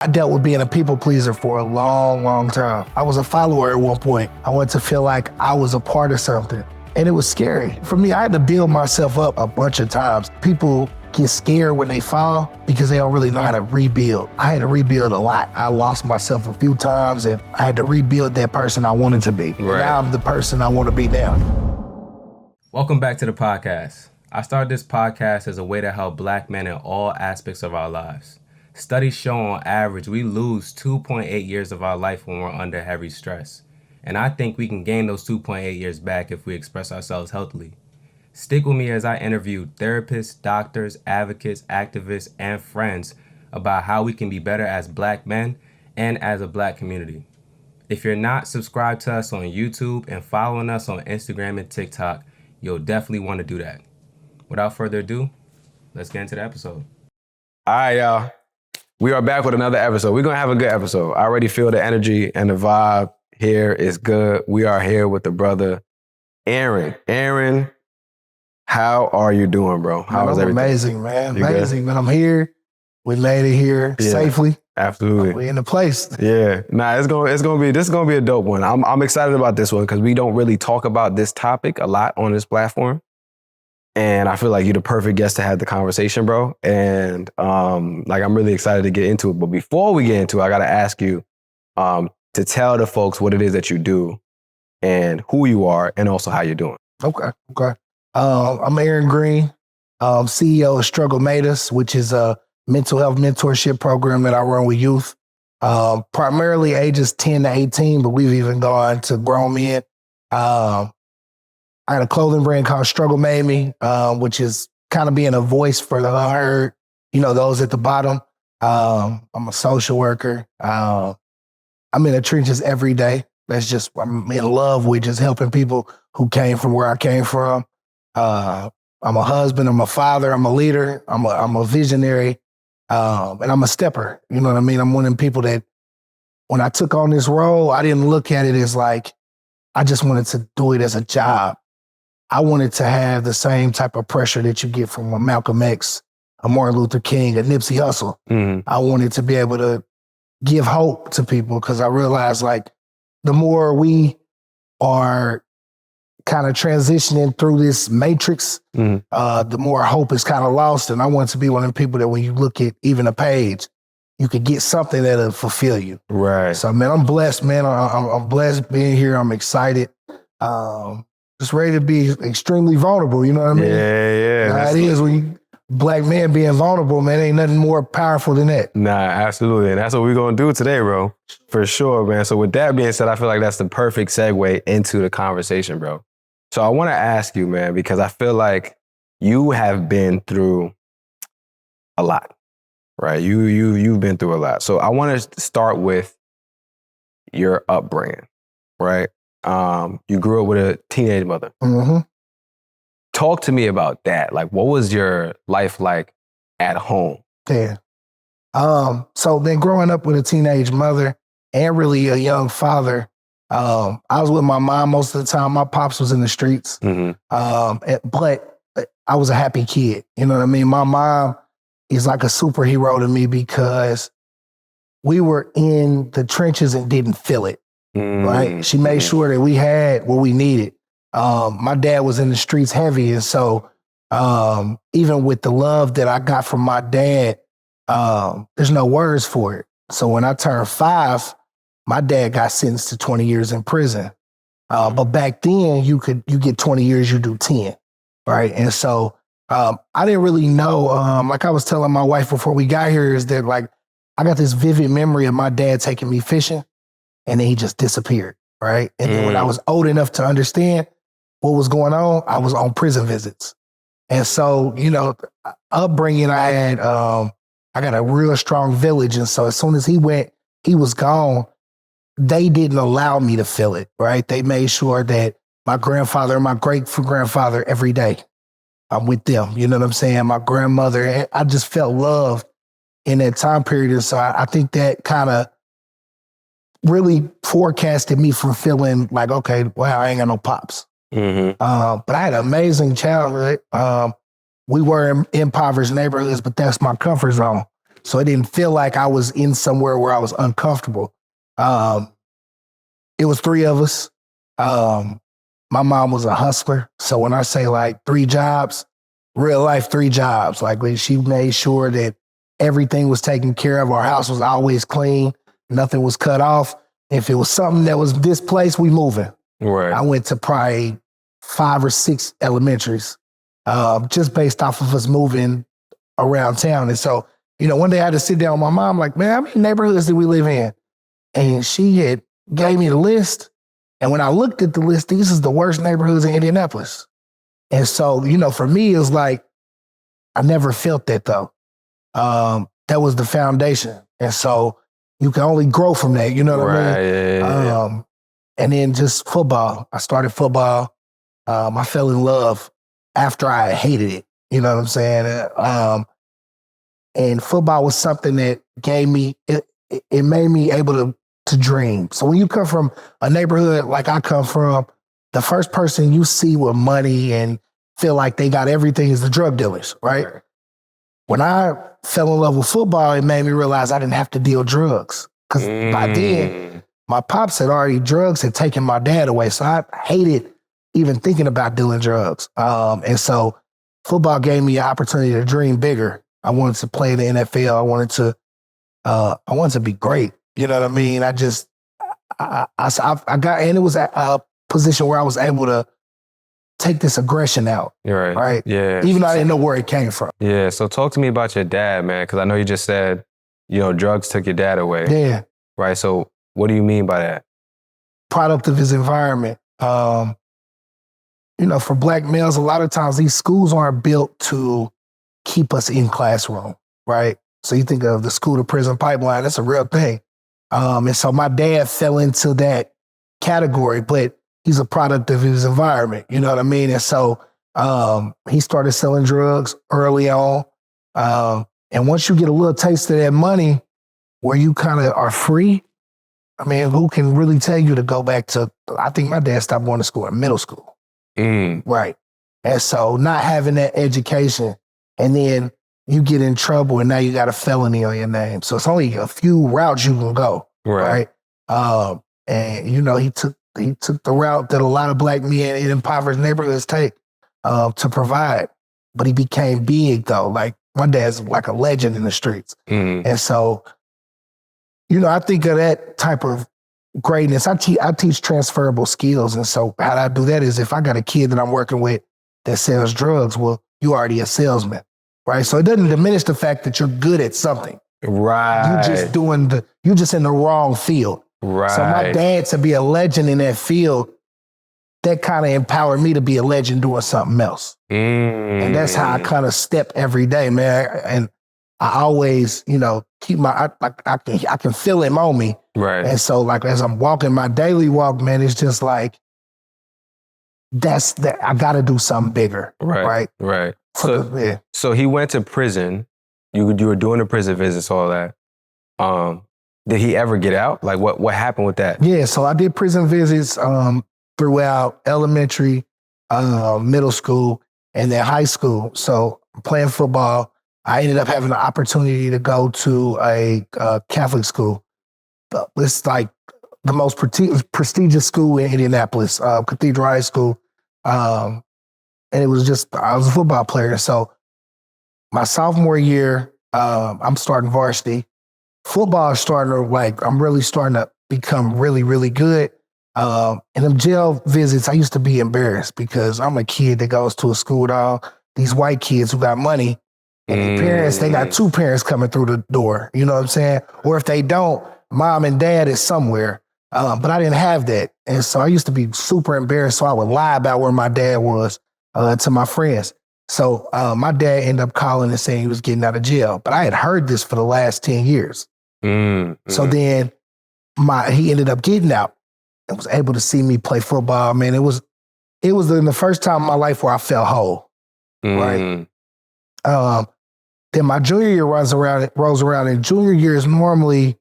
I dealt with being a people pleaser for a long, long time. I was a follower at one point. I wanted to feel like I was a part of something. And it was scary. For me, I had to build myself up a bunch of times. People get scared when they fall because they don't really know how to rebuild. I had to rebuild a lot. I lost myself a few times and I had to rebuild that person I wanted to be. Right. Now I'm the person I want to be now. Welcome back to the podcast. I started this podcast as a way to help Black men in all aspects of our lives. Studies show on average we lose 2.8 years of our life when we're under heavy stress. And I think we can gain those 2.8 years back if we express ourselves healthily. Stick with me as I interview therapists, doctors, advocates, activists, and friends about how we can be better as Black men and as a Black community. If you're not subscribed to us on YouTube and following us on Instagram and TikTok, you'll definitely want to do that. Without further ado, let's get into the episode. All right, y'all. We are back with another episode. We're going to have a good episode. I already feel the energy and the vibe here is good. We are here with the brother, Aaron. Aaron, how are you doing, bro? How is everything? Amazing, man. Amazing, man. I'm here. We made it here safely. Absolutely. We in the place. Yeah. Nah, this is gonna be a dope one. I'm excited about this one because we don't really talk about this topic a lot on this platform. And I feel like you're the perfect guest to have the conversation, bro. And I'm really excited to get into it. But before we get into it, I gotta ask you to tell the folks what it is that you do and who you are and also how you're doing. Okay. I'm Aaron Green, CEO of StruggleMadeMe, which is a mental health mentorship program that I run with youth, primarily ages 10 to 18, but we've even gone to grown men. I had a clothing brand called StruggleMadeMe, which is kind of being a voice for the unheard, those at the bottom. I'm a social worker. I'm in the trenches every day. I'm in love with just helping people who came from where I came from. I'm a husband, I'm a father, I'm a leader, I'm a visionary, and I'm a stepper. You know what I mean? I'm one of them people that when I took on this role, I didn't look at it as like, I just wanted to do it as a job. I wanted to have the same type of pressure that you get from a Malcolm X, a Martin Luther King, a Nipsey Hussle. Mm-hmm. I wanted to be able to give hope to people because I realized like the more we are kind of transitioning through this matrix, the more hope is kind of lost. And I want to be one of the people that when you look at even a page, you could get something that'll fulfill you. Right. So, man, I'm blessed, man. I'm blessed being here. I'm excited. Just ready to be extremely vulnerable. You know what I mean? Yeah. It is when you Black man being vulnerable, man, ain't nothing more powerful than that. Nah, absolutely. And that's what we're going to do today, bro. For sure, man. So with that being said, I feel like that's the perfect segue into the conversation, bro. So I want to ask you, man, because I feel like you have been through a lot, right? You've been through a lot. So I want to start with your upbringing, right? You grew up with a teenage mother. Mm-hmm. Talk to me about that. Like, what was your life like at home? Yeah. So then growing up with a teenage mother and really a young father, I was with my mom most of the time. My pops was in the streets. Mm-hmm. But I was a happy kid. You know what I mean? My mom is like a superhero to me because we were in the trenches and didn't feel it. Mm-hmm. Right? She made sure that we had what we needed. My dad was in the streets heavy. And so even with the love that I got from my dad, there's no words for it. So when I turned 5, my dad got sentenced to 20 years in prison. But back then you get 20 years, you do 10. Right. And so I didn't really know, like I was telling my wife before we got here, is that like I got this vivid memory of my dad taking me fishing and then he just disappeared. Right. And then when I was old enough to understand what was going on, I was on prison visits. And so, upbringing I had, I got a real strong village. And so as soon as he went, he was gone. They didn't allow me to feel it, right? They made sure that my grandfather and my great-grandfather every day, I'm with them. You know what I'm saying? My grandmother, and I just felt loved in that time period. And so I think that kind of really forecasted me from feeling like, okay, wow, I ain't got no pops. Mm-hmm. But I had an amazing childhood. We were in impoverished neighborhoods, but that's my comfort zone. So it didn't feel like I was in somewhere where I was uncomfortable. It was 3 of us. My mom was a hustler. So when I say like 3 jobs, real life 3 jobs, like when she made sure that everything was taken care of. Our house was always clean. Nothing was cut off. If it was something that was displaced, we moving. Right. I went to probably 5 or 6 elementaries, just based off of us moving around town. And so, one day I had to sit down with my mom, like, man, how many neighborhoods did we live in? And she had gave me the list. And when I looked at the list, these is the worst neighborhoods in Indianapolis. And so, for me, it was like, I never felt that though. That was the foundation. And so you can only grow from that, you know what I mean? Yeah. And then just football. I started football. I fell in love after I hated it. You know what I'm saying? And football was something that gave me, it made me able to dream. So when you come from a neighborhood like I come from, the first person you see with money and feel like they got everything is the drug dealers, right? When I fell in love with football, it made me realize I didn't have to deal drugs. Because by then, my pops drugs had taken my dad away. So I hated even thinking about dealing drugs. And so football gave me an opportunity to dream bigger. I wanted to play in the NFL. I wanted to be great. You know what I mean? I got, and it was a position where I was able to take this aggression out. Right. Yeah. Even though I didn't know where it came from. Yeah. So talk to me about your dad, man, because I know you just said, drugs took your dad away. Yeah. Right. So what do you mean by that? Product of his environment. For Black males, a lot of times these schools aren't built to keep us in classroom, right? So you think of the school to prison pipeline, that's a real thing. And so my dad fell into that category, but he's a product of his environment, you know what I mean? And so he started selling drugs early on. And once you get a little taste of that money where you kind of are free, I mean, who can really tell you to go back to, I think my dad stopped going to school in middle school. Right. And so not having that education, and then you get in trouble and now you got a felony on your name. So it's only a few routes you can go. Right. And he took the route that a lot of Black men in impoverished neighborhoods take to provide. But he became big though. Like my dad's like a legend in the streets. And so, I think of that type of greatness. I teach transferable skills. And so how I do that is if I got a kid that I'm working with that sells drugs, well, you already a salesman, right? So it doesn't diminish the fact that you're good at something. Right. You just in the wrong field. Right. So my dad to be a legend in that field, that kind of empowered me to be a legend doing something else. And that's how I kind of step every day, man. And I always, keep I can feel him on me. Right. And so like, as I'm walking my daily walk, man, it's just like, I got to do something bigger. Right. So he went to prison. You were doing the prison visits, all that. Did he ever get out? Like what happened with that? Yeah. So I did prison visits throughout elementary, middle school, and then high school. So playing football, I ended up having the opportunity to go to a Catholic school. It's like the most prestigious school in Indianapolis, Cathedral High School. And it was I was a football player. So my sophomore year, I'm starting varsity. Football is starting to I'm really starting to become really, really good. And them jail visits, I used to be embarrassed because I'm a kid that goes to a school with all these white kids who got money. And their parents, they got 2 parents coming through the door. You know what I'm saying? Or if they don't, mom and dad is somewhere. But I didn't have that. And so I used to be super embarrassed. So I would lie about where my dad was to my friends. So my dad ended up calling and saying he was getting out of jail. But I had heard this for the last 10 years. So then he ended up getting out and was able to see me play football. Man, it was in the first time in my life where I felt whole. Right. Then my junior year rolls around, and junior year is normally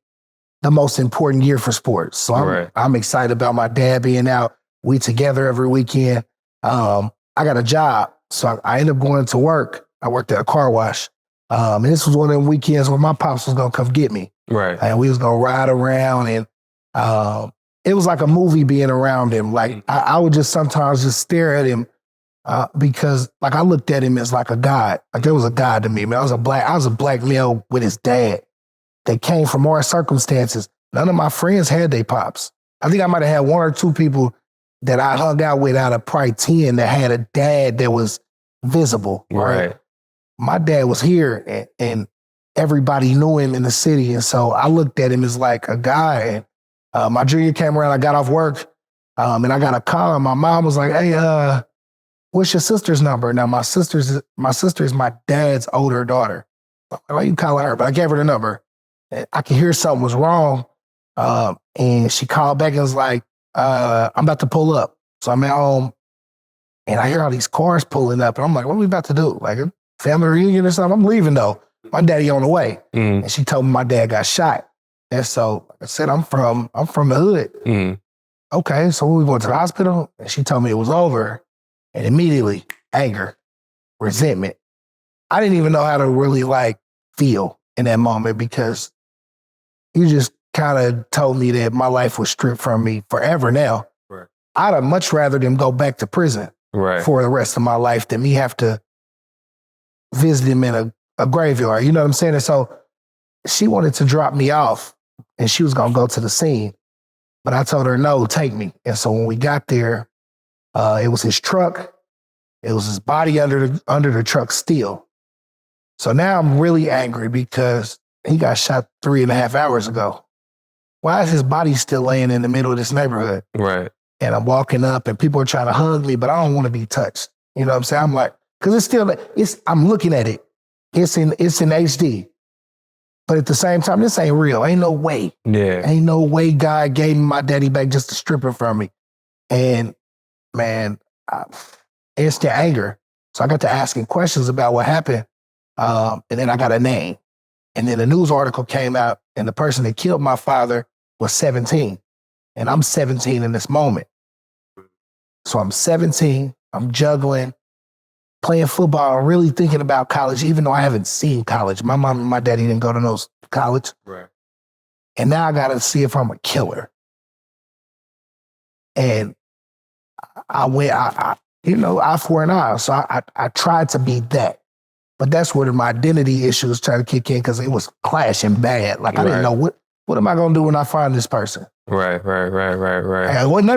the most important year for sports. So I'm excited about my dad being out. We together every weekend. I got a job. So I ended up going to work. I worked at a car wash. And this was one of them weekends where my pops was gonna come get me. Right. And we was gonna ride around, and it was like a movie being around him. Like I would just sometimes just stare at him because like I looked at him as like a god. Like there was a god to me. Man, I was a black male with his dad. They came from more circumstances. None of my friends had their pops. I think I might have had one or two people that I hung out with out of probably 10 that had a dad that was visible. Right. My dad was here and everybody knew him in the city. And so I looked at him as like a guy. And my junior came around, I got off work and I got a call and my mom was like, hey, what's your sister's number? Now my sister is my dad's older daughter. Why you calling her? But I gave her the number. And I could hear something was wrong. And she called back and was like, I'm about to pull up. So I'm at home and I hear all these cars pulling up and I'm like, what are we about to do? Like a family reunion or something? I'm leaving though. My daddy on the way. And she told me my dad got shot. And so I said, I'm from the hood. Okay, so we going to the hospital? And she told me it was over. And immediately, anger, resentment. I didn't even know how to really like feel in that moment because you just kind of told me that my life was stripped from me forever now. Right. I'd have much rather them go back to prison for the rest of my life than me have to visit him in a graveyard. You know what I'm saying? And so she wanted to drop me off and she was going to go to the scene. But I told her, no, take me. And so when we got there, it was his truck. It was his body under the truck still. So now I'm really angry because he got shot 3.5 hours ago. Why is his body still laying in the middle of this neighborhood? Right. And I'm walking up and people are trying to hug me, but I don't want to be touched. You know what I'm saying? I'm like, because I'm looking at it. It's in HD. But at the same time, this ain't real. Ain't no way. Yeah. Ain't no way God gave me my daddy back just to strip it from me. And man, instant anger. So I got to asking questions about what happened. And then I got a name. And then a news article came out and the person that killed my father was 17. And I'm 17 in this moment. So I'm 17, I'm juggling, playing football, really thinking about college, even though I haven't seen college. My mom and my daddy didn't go to no college. Right. And now I got to see if I'm a killer. And I went, eye for an eye. So I tried to be that. But that's where my identity issues tried to kick in because it was clashing bad. Like I didn't know what am I going to do when I find this person? Right. And well,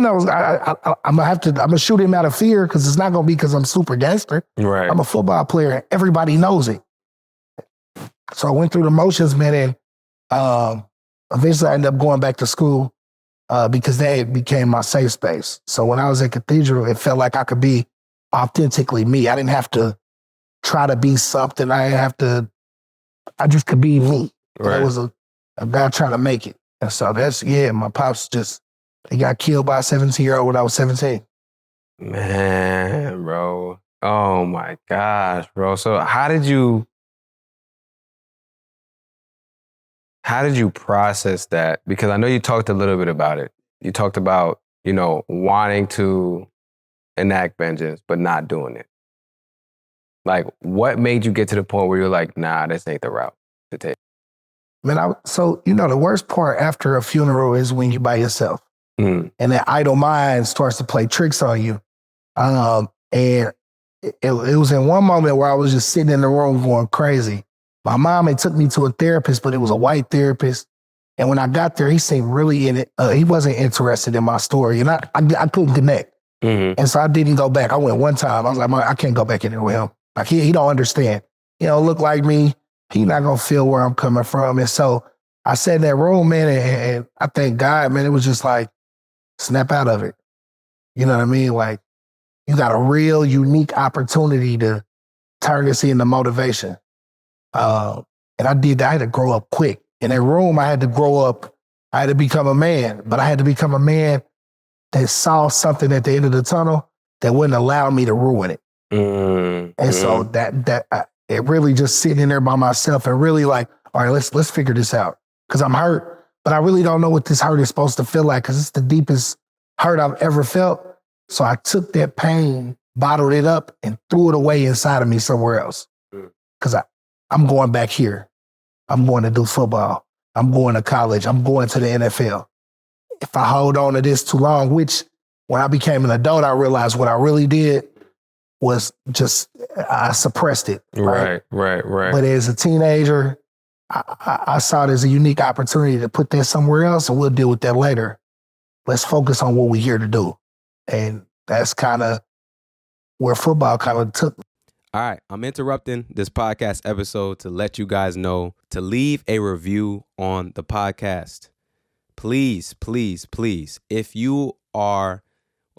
I'm gonna shoot him out of fear because it's not gonna be because I'm super gangster. Right. I'm a football player and everybody knows it. So I went through the motions, man, and eventually I ended up going back to school because that became my safe space. So when I was at Cathedral, it felt like I could be authentically me. I didn't have to try to be something. I just could be me. Right. I was a guy trying to make it. And so my pops he got killed by a 17-year-old when I was 17. Man, bro. Oh my gosh, bro. So how did you process that? Because I know you talked a little bit about it. You talked about, wanting to enact vengeance, but not doing it. Like, what made you get to the point where you're like, nah, this ain't the route to take? Man, the worst part after a funeral is when you're by yourself. And that idle mind starts to play tricks on you. And it was in one moment where I was just sitting in the room going crazy. My mom had took me to a therapist, but it was a white therapist. And when I got there, he seemed really in it. He wasn't interested in my story. And I couldn't connect. And so I didn't go back. I went one time. I was like, I can't go back in there with him. Like, he don't understand. He don't look like me. He not going to feel where I'm coming from. And so I sat in that room, man, and I thank God, man, it was just like, snap out of it. You know what I mean? Like, you got a real unique opportunity to turn this into motivation. And I did that. I had to grow up quick. In that room, I had to grow up. I had to become a man, but I had to become a man that saw something at the end of the tunnel that wouldn't allow me to ruin it. And so it really just sitting in there by myself and really like, all right, let's figure this out. Because I'm hurt, but I really don't know what this hurt is supposed to feel like because it's the deepest hurt I've ever felt. So I took that pain, bottled it up, and threw it away inside of me somewhere else. Because I'm going back here. I'm going to do football. I'm going to college. I'm going to the NFL. If I hold on to this too long, which when I became an adult, I realized what I really did was just, I suppressed it. Right. But as a teenager, I saw it as a unique opportunity to put that somewhere else, and we'll deal with that later. Let's focus on what we're here to do. And that's kind of where football kind of took me. All right, I'm interrupting this podcast episode to let you guys know to leave a review on the podcast. Please, please, please, if you are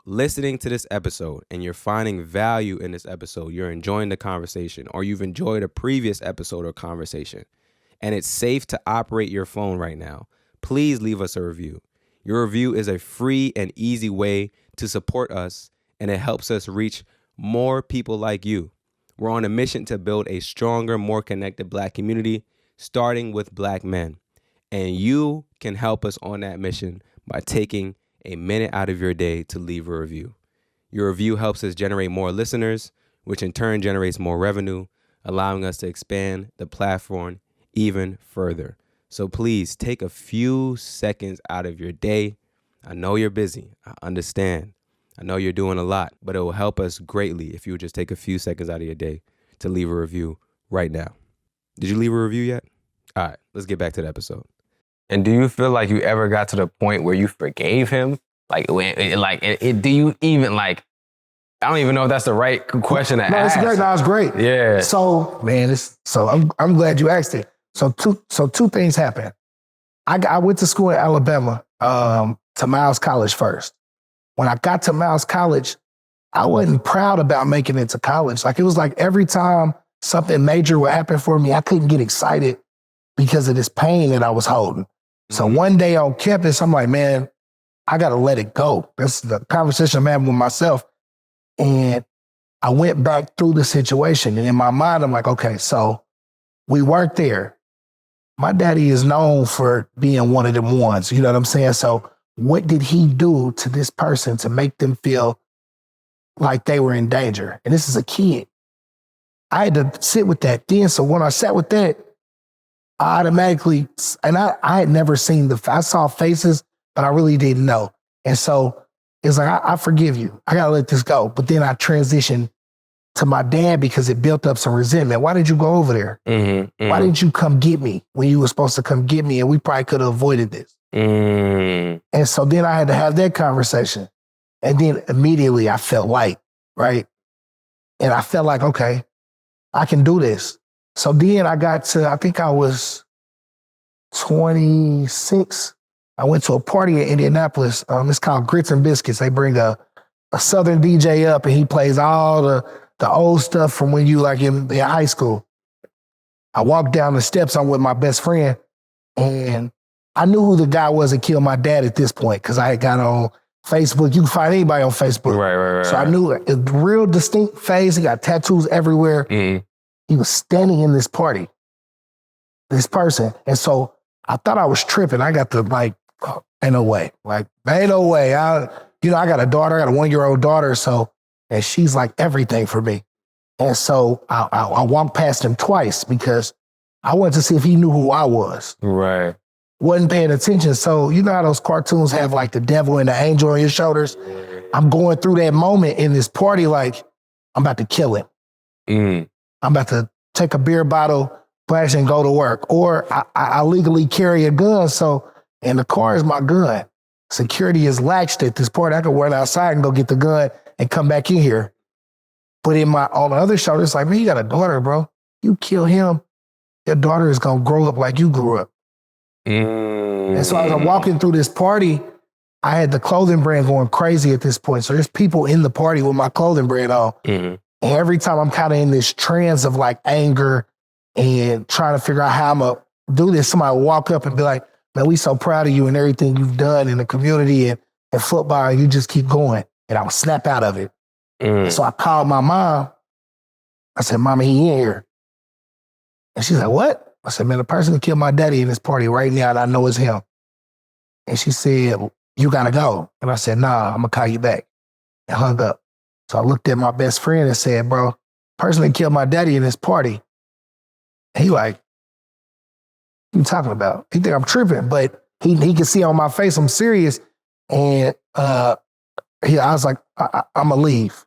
listening to this episode and you're finding value in this episode, you're enjoying the conversation, or you've enjoyed a previous episode or conversation, and it's safe to operate your phone right now, please leave us a review. Your review is a free and easy way to support us, and it helps us reach more people like you. We're on a mission to build a stronger, more connected Black community, starting with Black men. And you can help us on that mission by taking a minute out of your day to leave a review. Your review helps us generate more listeners, which in turn generates more revenue, allowing us to expand the platform even further. So please take a few seconds out of your day. I know you're busy. I understand. I know you're doing a lot, but it will help us greatly if you would just take a few seconds out of your day to leave a review right now. Did you leave a review yet? All right, let's get back to the episode. And do you feel like you ever got to the point where you forgave him? Do you even I don't even know if that's the right question to ask. It's great. No, it's great. Yeah. So, man, I'm glad you asked it. So two things happened. I went to school in Alabama, to Miles College first. When I got to Miles College, I wasn't proud about making it to college. It was like every time something major would happen for me, I couldn't get excited because of this pain that I was holding. So one day on campus, I'm like, man, I got to let it go. That's the conversation I'm having with myself. And I went back through the situation. And in my mind, I'm like, okay, so we weren't there. My daddy is known for being one of them ones. You know what I'm saying? So what did he do to this person to make them feel like they were in danger? And this is a kid. I had to sit with that then. So when I sat with that, I automatically, and I had never seen I saw faces, but I really didn't know. And so it's like, I forgive you. I got to let this go. But then I transitioned to my dad because it built up some resentment. Why did you go over there? Why didn't you come get me when you were supposed to come get me? And we probably could have avoided this. And so then I had to have that conversation. And then immediately I felt light, right? And I felt like, okay, I can do this. So then I got to, I think I was 26. I went to a party in Indianapolis. It's called Grits and Biscuits. They bring a Southern DJ up and he plays all the old stuff from when you in high school. I walked down the steps. I'm with my best friend. And I knew who the guy was that killed my dad at this point because I had got on Facebook. You can find anybody on Facebook. Right. So I knew a real distinct face. He got tattoos everywhere. He was standing in this party, this person. And so I thought I was tripping. I got to ain't no way. Ain't no way. I got a daughter, I got a 1-year-old daughter. So, and she's everything for me. And so I walked past him twice because I wanted to see if he knew who I was. Right. Wasn't paying attention. So you know how those cartoons have the devil and the angel on your shoulders? I'm going through that moment in this party I'm about to kill him. I'm about to take a beer bottle, flash, and go to work. Or I legally carry a gun, and the car is my gun. Security is latched at this party. I could run outside and go get the gun and come back in here. But on the other shoulder, it's man, you got a daughter, bro. You kill him, your daughter is going to grow up like you grew up. And so as I'm walking through this party, I had the clothing brand going crazy at this point. So there's people in the party with my clothing brand on. And every time I'm kind of in this trance of anger and trying to figure out how I'm going to do this, somebody will walk up and be like, man, we so proud of you and everything you've done in the community and football. And you just keep going. And I would snap out of it. So I called my mom. I said, Mama, he in here. And she's like, what? I said, man, the person that killed my daddy in this party right now, and I know it's him. And she said, you got to go. And I said, nah, I'm going to call you back. And hung up. So I looked at my best friend and said, bro, the person that killed my daddy in this party, He like, what you talking about? He think I'm tripping, but he can see on my face I'm serious. And I was like, I'm gonna leave.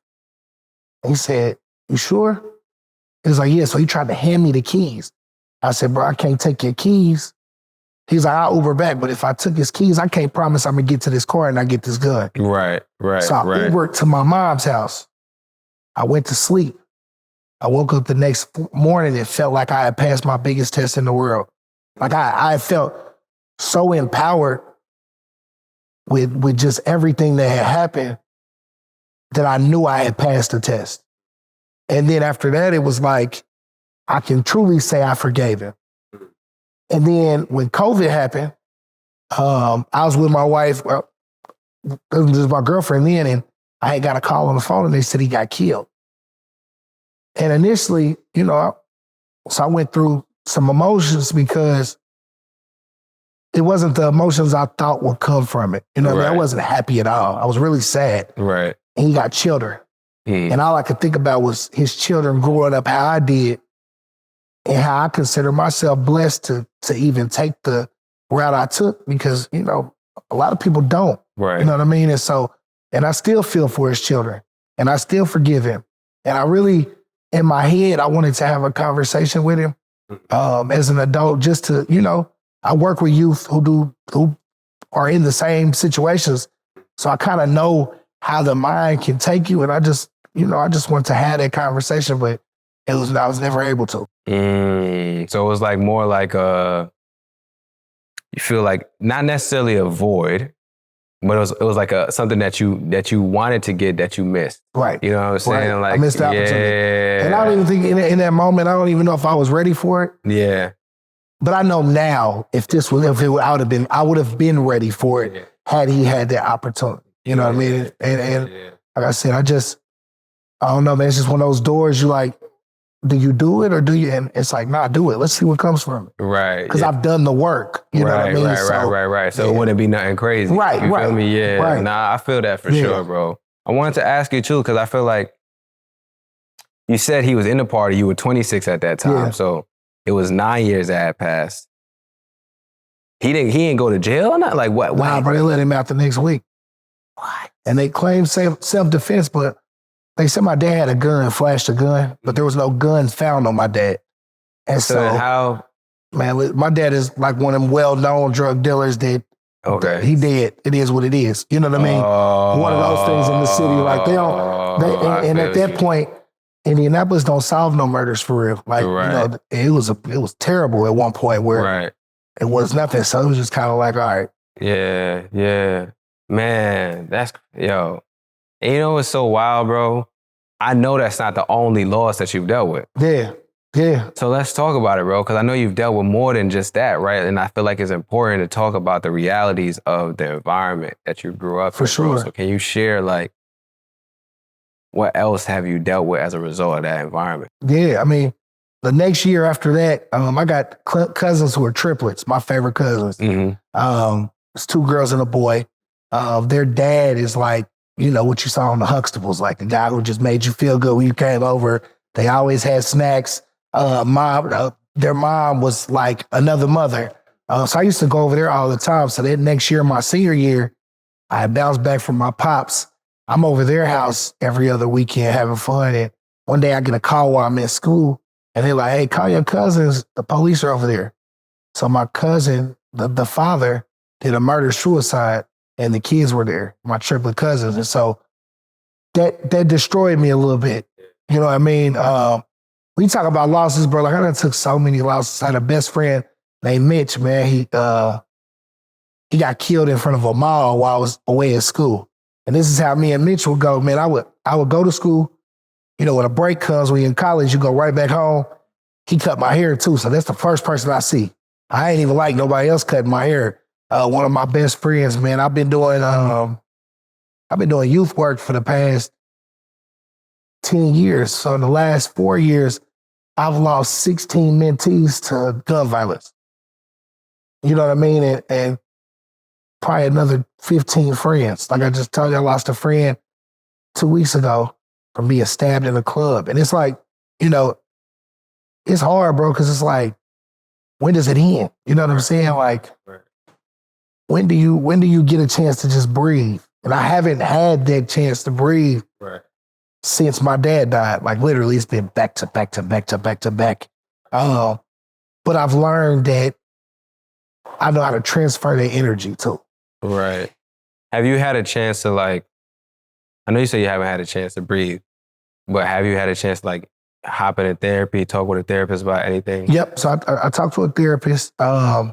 He said, you sure? He was like, yeah. So he tried to hand me the keys. I said, bro, I can't take your keys. He's like, I'll Uber back, but if I took his keys, I can't promise I'm gonna get to this car and I get this gun. Right. So I Ubered to my mom's house. I went to sleep. I woke up the next morning and felt like I had passed my biggest test in the world. Like I felt so empowered with just everything that had happened that I knew I had passed the test. And then after that, it was like, I can truly say I forgave him. And then when COVID happened, I was with my wife, well, it was just my girlfriend then, and I had got a call on the phone and they said he got killed. And initially, so I went through some emotions because it wasn't the emotions I thought would come from it. I mean, I wasn't happy at all. I was really sad. Right. And he got children. And all I could think about was his children growing up how I did and how I consider myself blessed to even take the route I took because, a lot of people don't. Right. You know what I mean? And I still feel for his children and I still forgive him. And I really, in my head, I wanted to have a conversation with him as an adult just to, I work with youth who are in the same situations. So I kind of know how the mind can take you. And I just wanted to have that conversation, but I was never able to. So it was like more like you feel like not necessarily a void, but it was like something that you wanted to get that you missed. Right. You know what I'm saying? Right. Like, I missed the opportunity. And I don't even think in that moment, I don't even know if I was ready for it. Yeah. But I know now I would have been ready for it had he had that opportunity. You know what I mean? And like I said, I don't know, man. It's just one of those doors you like, do you do it or do you? And it's like, nah, do it. Let's see what comes from it. Right. Because I've done the work. You know what I mean? Right. So it wouldn't be nothing crazy. Right, you feel me? Yeah. Right. Nah, I feel that for sure, bro. I wanted to ask you too, because I feel like you said he was in the party. You were 26 at that time. Yeah. So it was 9 years that had passed. He didn't go to jail or not? Like what? Nah, bro, they let him out the next week. What? And they claimed self-defense, but they said my dad had a gun, flashed a gun, but there was no guns found on my dad. And so how? Man, my dad is like one of them well-known drug dealers that he did. It is what it is. You know what I mean? One of those things in the city. Like and at that point, Indianapolis don't solve no murders for real. Like, it was terrible at one point where it was nothing. So it was just kind of like, all right. Yeah. Man, that's, yo. And you know what's so wild, bro? I know that's not the only loss that you've dealt with. Yeah. So let's talk about it, bro, because I know you've dealt with more than just that, right? And I feel like it's important to talk about the realities of the environment that you grew up in. For sure. Bro. So can you share, like, what else have you dealt with as a result of that environment? Yeah, I mean, the next year after that, I got cousins who are triplets, my favorite cousins. It's 2 girls and a boy. Their dad is like, what you saw on the Huxtables, like the guy who just made you feel good when you came over. They always had snacks. Their mom was like another mother. So I used to go over there all the time. So that next year, my senior year, I bounced back from my pops. I'm over their house every other weekend having fun. And one day I get a call while I'm in school and they're like, hey, call your cousins. The police are over there. So my cousin, the father, did a murder-suicide and the kids were there, my triplet cousins. And so that destroyed me a little bit. You know what I mean? When you talk about losses, bro, like I done took so many losses. I had a best friend named Mitch, man. He got killed in front of a mall while I was away at school. And this is how me and Mitch would go, man. I would go to school. When a break comes, when you're in college, you go right back home. He cut my hair too. So that's the first person I see. I ain't even like nobody else cutting my hair. One of my best friends, man. I've been doing youth work for the past 10 years. So in the last 4 years, I've lost 16 mentees to gun violence. You know what I mean? And probably another 15 friends. Like I just told you, I lost a friend 2 weeks ago from being stabbed in a club. And it's like, it's hard, bro, because it's like, when does it end? You know what I'm saying? Like, when do you get a chance to just breathe? And I haven't had that chance to breathe since my dad died. Like literally, it's been back to back to back to back to back. But I've learned that I know how to transfer that energy too. Right. Have you had a chance to like, I know you say you haven't had a chance to breathe, but have you had a chance to like hop into therapy, talk with a therapist about anything? Yep. So I talked to a therapist. I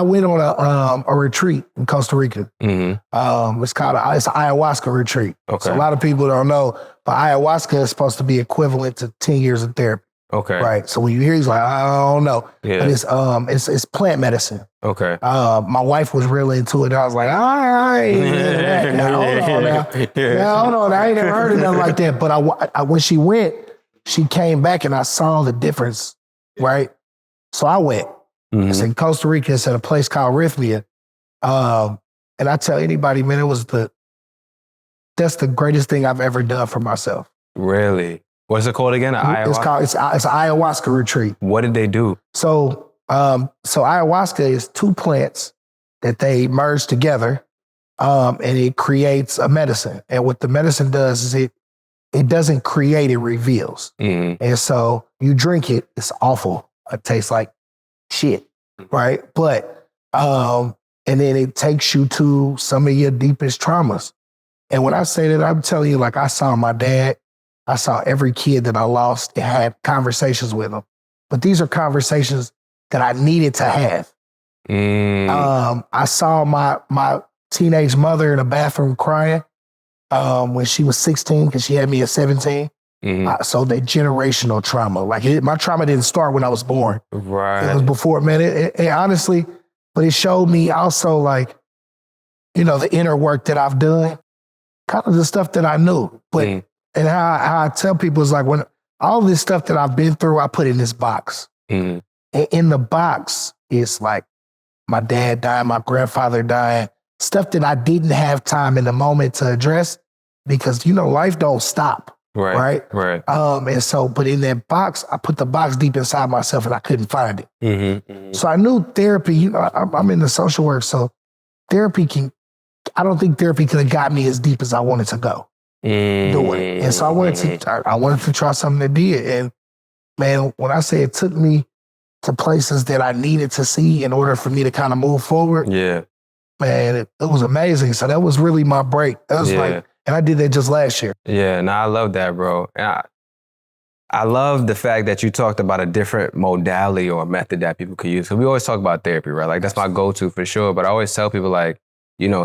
went on a retreat in Costa Rica. Mm-hmm. It's called it's an ayahuasca retreat. Okay. So a lot of people don't know, but ayahuasca is supposed to be equivalent to 10 years of therapy. Okay. Right. So when you hear, he's like, I don't know. Yeah. But it's plant medicine. Okay. My wife was really into it. I was like, all right, now, hold on now. Now, hold on. I ain't never heard of nothing like that. But I when she went, she came back and I saw the difference. Right. So I went. Mm-hmm. It's in Costa Rica. It's at a place called Rithmia. And I tell anybody, man, that's the greatest thing I've ever done for myself. Really? What's it called again? It's an ayahuasca retreat. What did they do? So ayahuasca is two plants that they merge together, and it creates a medicine. And what the medicine does is it doesn't create, it reveals. Mm-hmm. And so you drink it, it's awful. It tastes like shit, right? But and then it takes you to some of your deepest traumas. And when I say that, I'm telling you, like I saw my dad. I saw every kid that I lost and had conversations with them. But these are conversations that I needed to have. I saw my teenage mother in a bathroom crying when she was 16 because she had me at 17. Mm-hmm. So that generational trauma, like my trauma didn't start when I was born. Right. It was before, man. It honestly, but it showed me also like, the inner work that I've done, kind of the stuff that I knew. But and how I tell people is like when all this stuff that I've been through, I put in this box. Mm-hmm. And in the box is like my dad dying, my grandfather dying, stuff that I didn't have time in the moment to address because, life don't stop. Right. And so, but in that box, I put the box deep inside myself and I couldn't find it. Mm-hmm. Mm-hmm. So I knew therapy, I'm in the social work. So I don't think therapy could have got me as deep as I wanted to go. Doing it. And so I wanted to try something that did. And man, when I say it took me to places that I needed to see in order for me to kind of move forward. Yeah. Man, it was amazing. So that was really my break. That was and I did that just last year. Yeah, no, I love that, bro. And I love the fact that you talked about a different modality or method that people could use. So we always talk about therapy, right? Like that's my go-to for sure. But I always tell people like,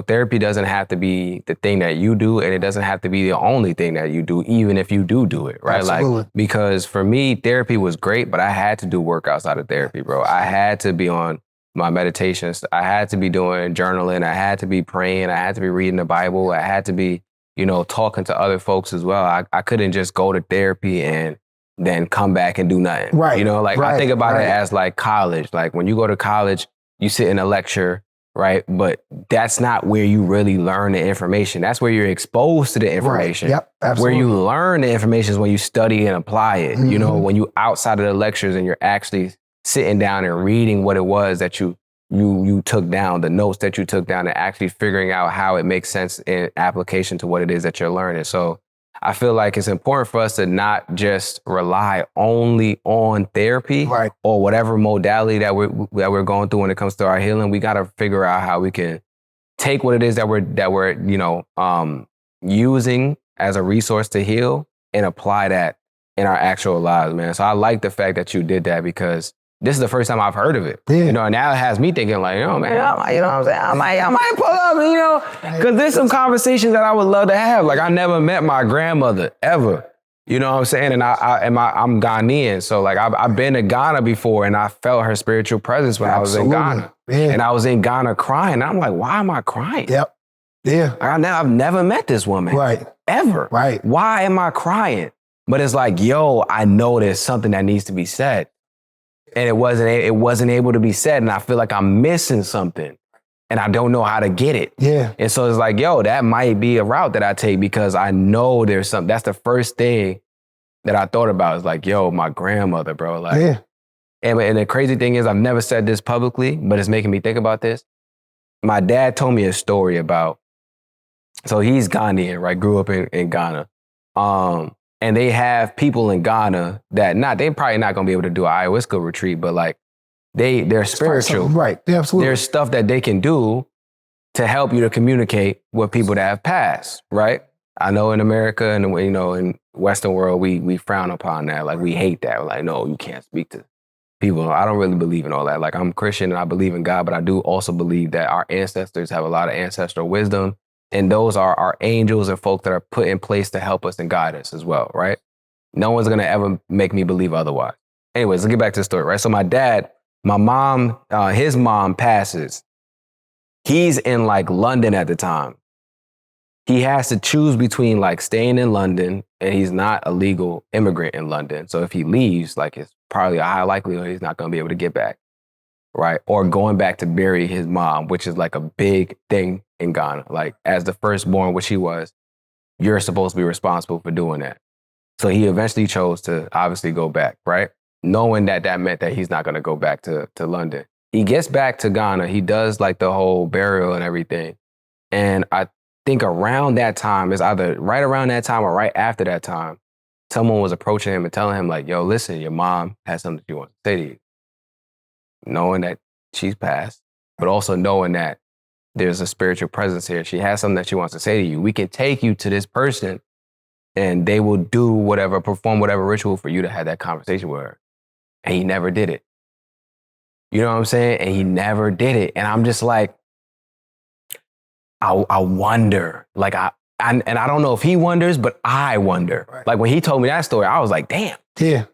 therapy doesn't have to be the thing that you do, and it doesn't have to be the only thing that you do, even if you do it, right? Absolutely. Like, because for me, therapy was great, but I had to do workouts out of therapy, bro. I had to be on my meditations. I had to be doing journaling. I had to be praying. I had to be reading the Bible. I had to be, talking to other folks as well. I couldn't just go to therapy and then come back and do nothing. Right. I think about it as like college. Like when you go to college, you sit in a lecture, right? But that's not where you really learn the information. That's where you're exposed to the information. Right. Yep, absolutely. Where you learn the information is when you study and apply it. Mm-hmm. When you outside of the lectures and you're actually sitting down and reading what it was that you took down, the notes that you took down, and actually figuring out how it makes sense in application to what it is that you're learning. So I feel like it's important for us to not just rely only on therapy or whatever modality that we're going through when it comes to our healing. We got to figure out how we can take what it is that we're using as a resource to heal and apply that in our actual lives, man. So I like the fact that you did that because this is the first time I've heard of it. Yeah. And now it has me thinking like, man, I might pull up, because there's some conversations that I would love to have. Like I never met my grandmother ever, you know what I'm saying? And I'm Ghanaian. So like I've been to Ghana before and I felt her spiritual presence when Absolutely. I was in Ghana. Yeah. And I was in Ghana crying. And I'm like, why am I crying? Yep. Yeah. I've never met this woman. Right. Ever. Right. Why am I crying? But it's like, I know there's something that needs to be said. And it wasn't able to be said. And I feel like I'm missing something and I don't know how to get it. Yeah. And so it's like, that might be a route that I take because I know there's something. That's the first thing that I thought about is like, yo, my grandmother, bro. Like, Yeah. And the crazy thing is, I've never said this publicly, but it's making me think about this. My dad told me a story about, so he's Ghanaian, right? Grew up in Ghana. And they have people in Ghana that they probably not going to be able to do an ayahuasca retreat, but like they're spiritual. Right. Yeah, absolutely. There's stuff that they can do to help you to communicate with people that have passed, right? I know in America and, you know, in Western world, we frown upon that. Like we hate that. We're like, no, you can't speak to people. I don't really believe in all that. Like I'm Christian and I believe in God, but I do also believe that our ancestors have a lot of ancestral wisdom. And those are our angels and folk that are put in place to help us and guide us as well, right? No one's going to ever make me believe otherwise. Anyways, let's get back to the story, right? So my mom, his mom passes. He's in like London at the time. He has to choose between like staying in London, and he's not a legal immigrant in London. So if he leaves, like it's probably a high likelihood he's not going to be able to get back, right? Or going back to bury his mom, which is like a big thing in Ghana. Like as the firstborn, which he was, you're supposed to be responsible for doing that. So he eventually chose to obviously go back, right? Knowing that meant that he's not going to go back to London. He gets back to Ghana. He does like the whole burial and everything. And I think around that time, is either right around that time or right after that time, someone was approaching him and telling him like, yo, listen, your mom has something she wants to say to you. Knowing that she's passed, but also knowing that there's a spiritual presence here. She has something that she wants to say to you. We can take you to this person and they will do whatever, perform whatever ritual for you to have that conversation with her. And he never did it. You know what I'm saying? And he never did it. And I'm just like, I wonder, like and I don't know if he wonders, but I wonder. Right. Like when he told me that story, I was like, damn. Yeah.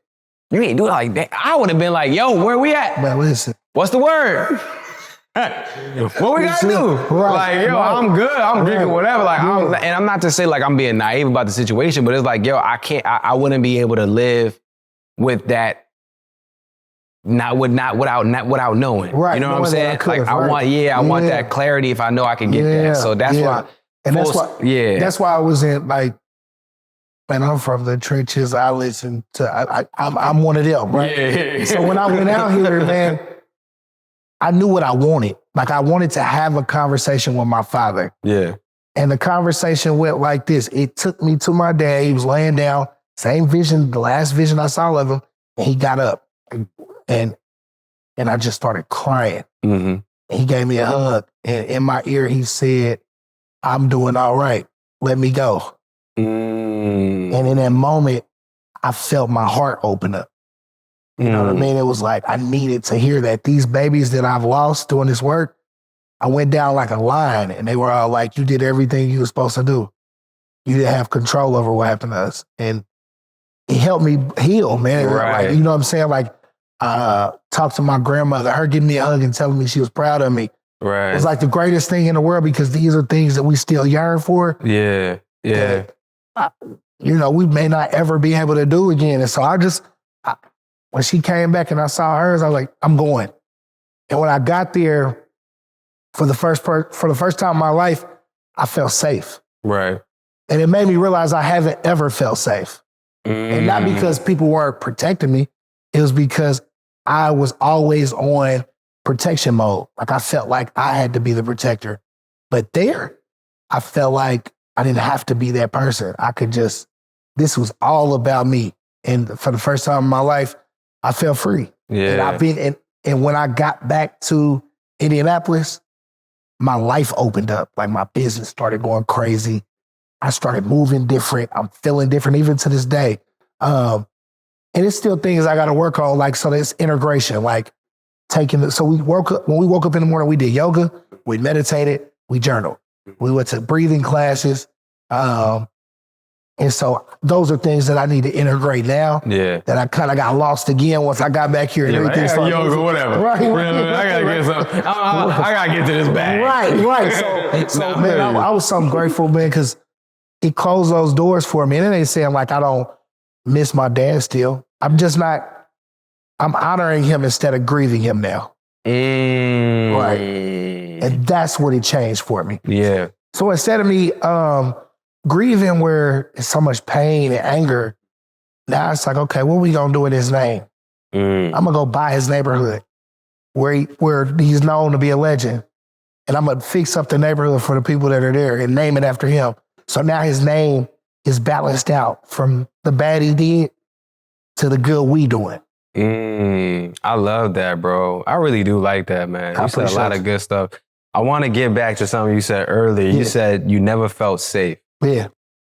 You ain't do it like that. I would have been like, yo, where we at? But listen. What's the word? What we gotta do? Right, like, yo, right. I'm good. I'm drinking whatever. Like, Yeah. and I'm not to say like I'm being naive about the situation, but it's like, yo, I wouldn't be able to live with that. Without knowing. Right. You know what I'm saying? Like I want that clarity if I know I can get that. So that's why. And that's why I was in like, man, I'm from the trenches. I listen to, I'm one of them, right? Yeah. So when I went out here, man, I knew what I wanted. Like I wanted to have a conversation with my father. Yeah. And the conversation went like this. It took me to my dad. He was laying down, same vision, the last vision I saw of him. And he got up and I just started crying. Mm-hmm. He gave me a hug. And in my ear, he said, I'm doing all right. Let me go. And in that moment, I felt my heart open up. You know what I mean? It was like, I needed to hear that. These babies that I've lost doing this work, I went down like a line and they were all like, you did everything you were supposed to do. You didn't have control over what happened to us. And it helped me heal, man. Right. Like, you know what I'm saying? Like, talk to my grandmother, her giving me a hug and telling me she was proud of me. Right. It was like the greatest thing in the world because these are things that we still yearn for. Yeah. Yeah. We may not ever be able to do again. And so when she came back and I saw hers, I was like, I'm going. And when I got there for the first time in my life, I felt safe. Right. And it made me realize I haven't ever felt safe. And not because people weren't protecting me. It was because I was always on protection mode. Like I felt like I had to be the protector. But there, I felt like I didn't have to be that person. I could this was all about me. And for the first time in my life, I felt free. Yeah. And when I got back to Indianapolis, my life opened up. Like my business started going crazy. I started moving different. I'm feeling different even to this day. And it's still things I got to work on. Like, so there's integration, like when we woke up in the morning, we did yoga, we meditated, we journaled. We went to breathing classes. And so those are things that I need to integrate now. Yeah. That I kind of got lost again once I got back here and everything started. Yoga, whatever. Right. I gotta get something. I gotta get to this bag. Right. So man, I was so grateful, man, because he closed those doors for me. And it ain't saying like I don't miss my dad still. I'm honoring him instead of grieving him now. Right. And that's what it changed for me. Yeah. So instead of me grieving where it's so much pain and anger, Now it's like, okay, what we gonna do with his name? I'm gonna go buy his neighborhood where he's known to be a legend. And I'm gonna fix up the neighborhood for the people that are there and name it after him. So now his name is balanced out from the bad he did to the good we doing. I love that, bro. I really do like that, man. You said a lot of good stuff. I want to get back to something you said earlier. You said you never felt safe. Yeah.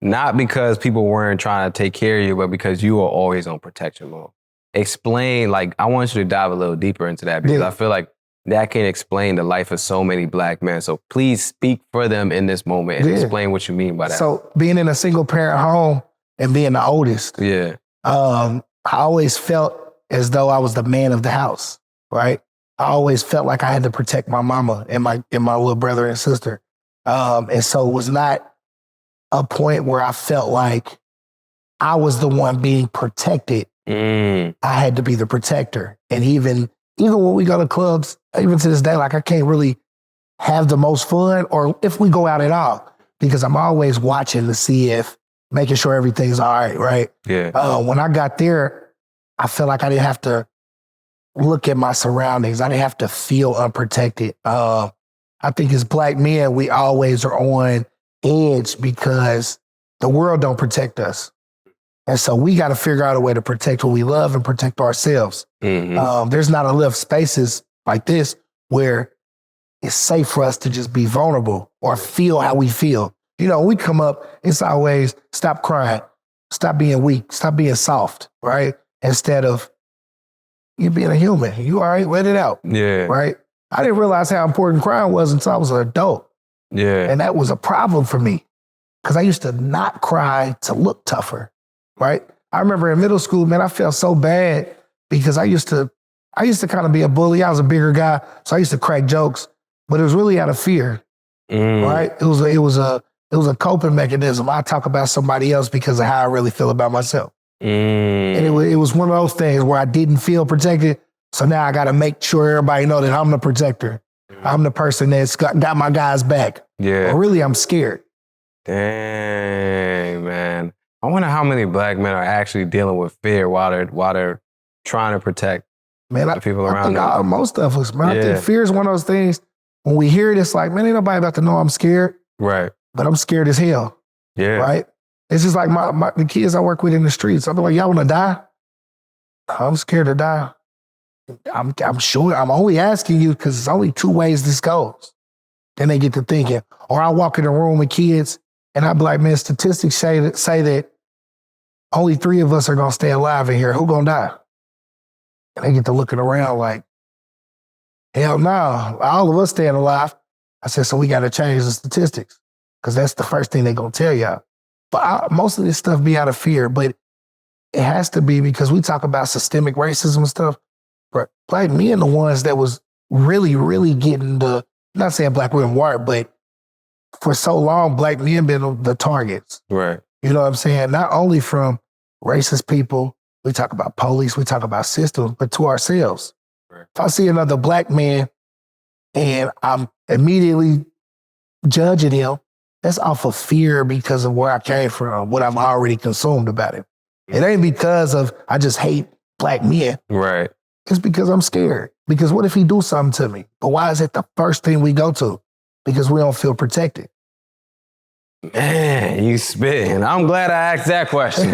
Not because people weren't trying to take care of you, but because you were always on protection mode. Explain, like, I want you to dive a little deeper into that because I feel like that can explain the life of so many Black men. So please speak for them in this moment and explain what you mean by that. So being in a single parent home and being the oldest, I always felt as though I was the man of the house, right? I always felt like I had to protect my mama and my little brother and sister. And so it was not a point where I felt like I was the one being protected. I had to be the protector. And even when we go to clubs, even to this day, like I can't really have the most fun or if we go out at all, because I'm always watching to see if making sure everything's all right? Yeah. When I got there, I felt like I didn't have to look at my surroundings. I didn't have to feel unprotected. I think as Black men, we always are on edge because the world don't protect us. And so we got to figure out a way to protect what we love and protect ourselves. There's not enough spaces like this where it's safe for us to just be vulnerable or feel how we feel. You know, when we come up, it's always stop crying, stop being weak, stop being soft, right? Instead of you being a human. You all right? Let it out. Yeah. Right? I didn't realize how important crying was until I was an adult. Yeah. And that was a problem for me because I used to not cry to look tougher, right? I remember in middle school, man, I felt so bad because I used to kind of be a bully. I was a bigger guy, so I used to crack jokes, but it was really out of fear, right? It was a coping mechanism. I talk about somebody else because of how I really feel about myself. And it was one of those things where I didn't feel protected. So now I got to make sure everybody know that I'm the protector. I'm the person that's got my guys back. Yeah. But really, I'm scared. Dang, man. I wonder how many Black men are actually dealing with fear while they're trying to protect the people around them. Most of us, man. I think fear is one of those things. When we hear it, it's like, man, ain't nobody about to know I'm scared. Right. But I'm scared as hell. Yeah. Right. It's just like the kids I work with in the streets. I'm like, y'all want to die? I'm scared to die. I'm sure. I'm only asking you because there's only two ways this goes. Then they get to thinking. Or I walk in a room with kids and I be like, man, statistics say that only 3 of us are going to stay alive in here. Who going to die? And they get to looking around like, hell no, all of us staying alive. I said, so we got to change the statistics because that's the first thing they're going to tell y'all. But most of this stuff be out of fear, but it has to be because we talk about systemic racism and stuff. But Black men, the ones that was really, really getting not saying Black women weren't, but for so long, Black men been the targets. Right. You know what I'm saying? Not only from racist people, we talk about police, we talk about systems, but to ourselves. Right. If I see another Black man and I'm immediately judging him, that's off of fear because of where I came from, what I've already consumed about him. It ain't because of I just hate Black men. Right. It's because I'm scared. Because what if he do something to me? But why is it the first thing we go to? Because we don't feel protected. Man, you spitting. I'm glad I asked that question.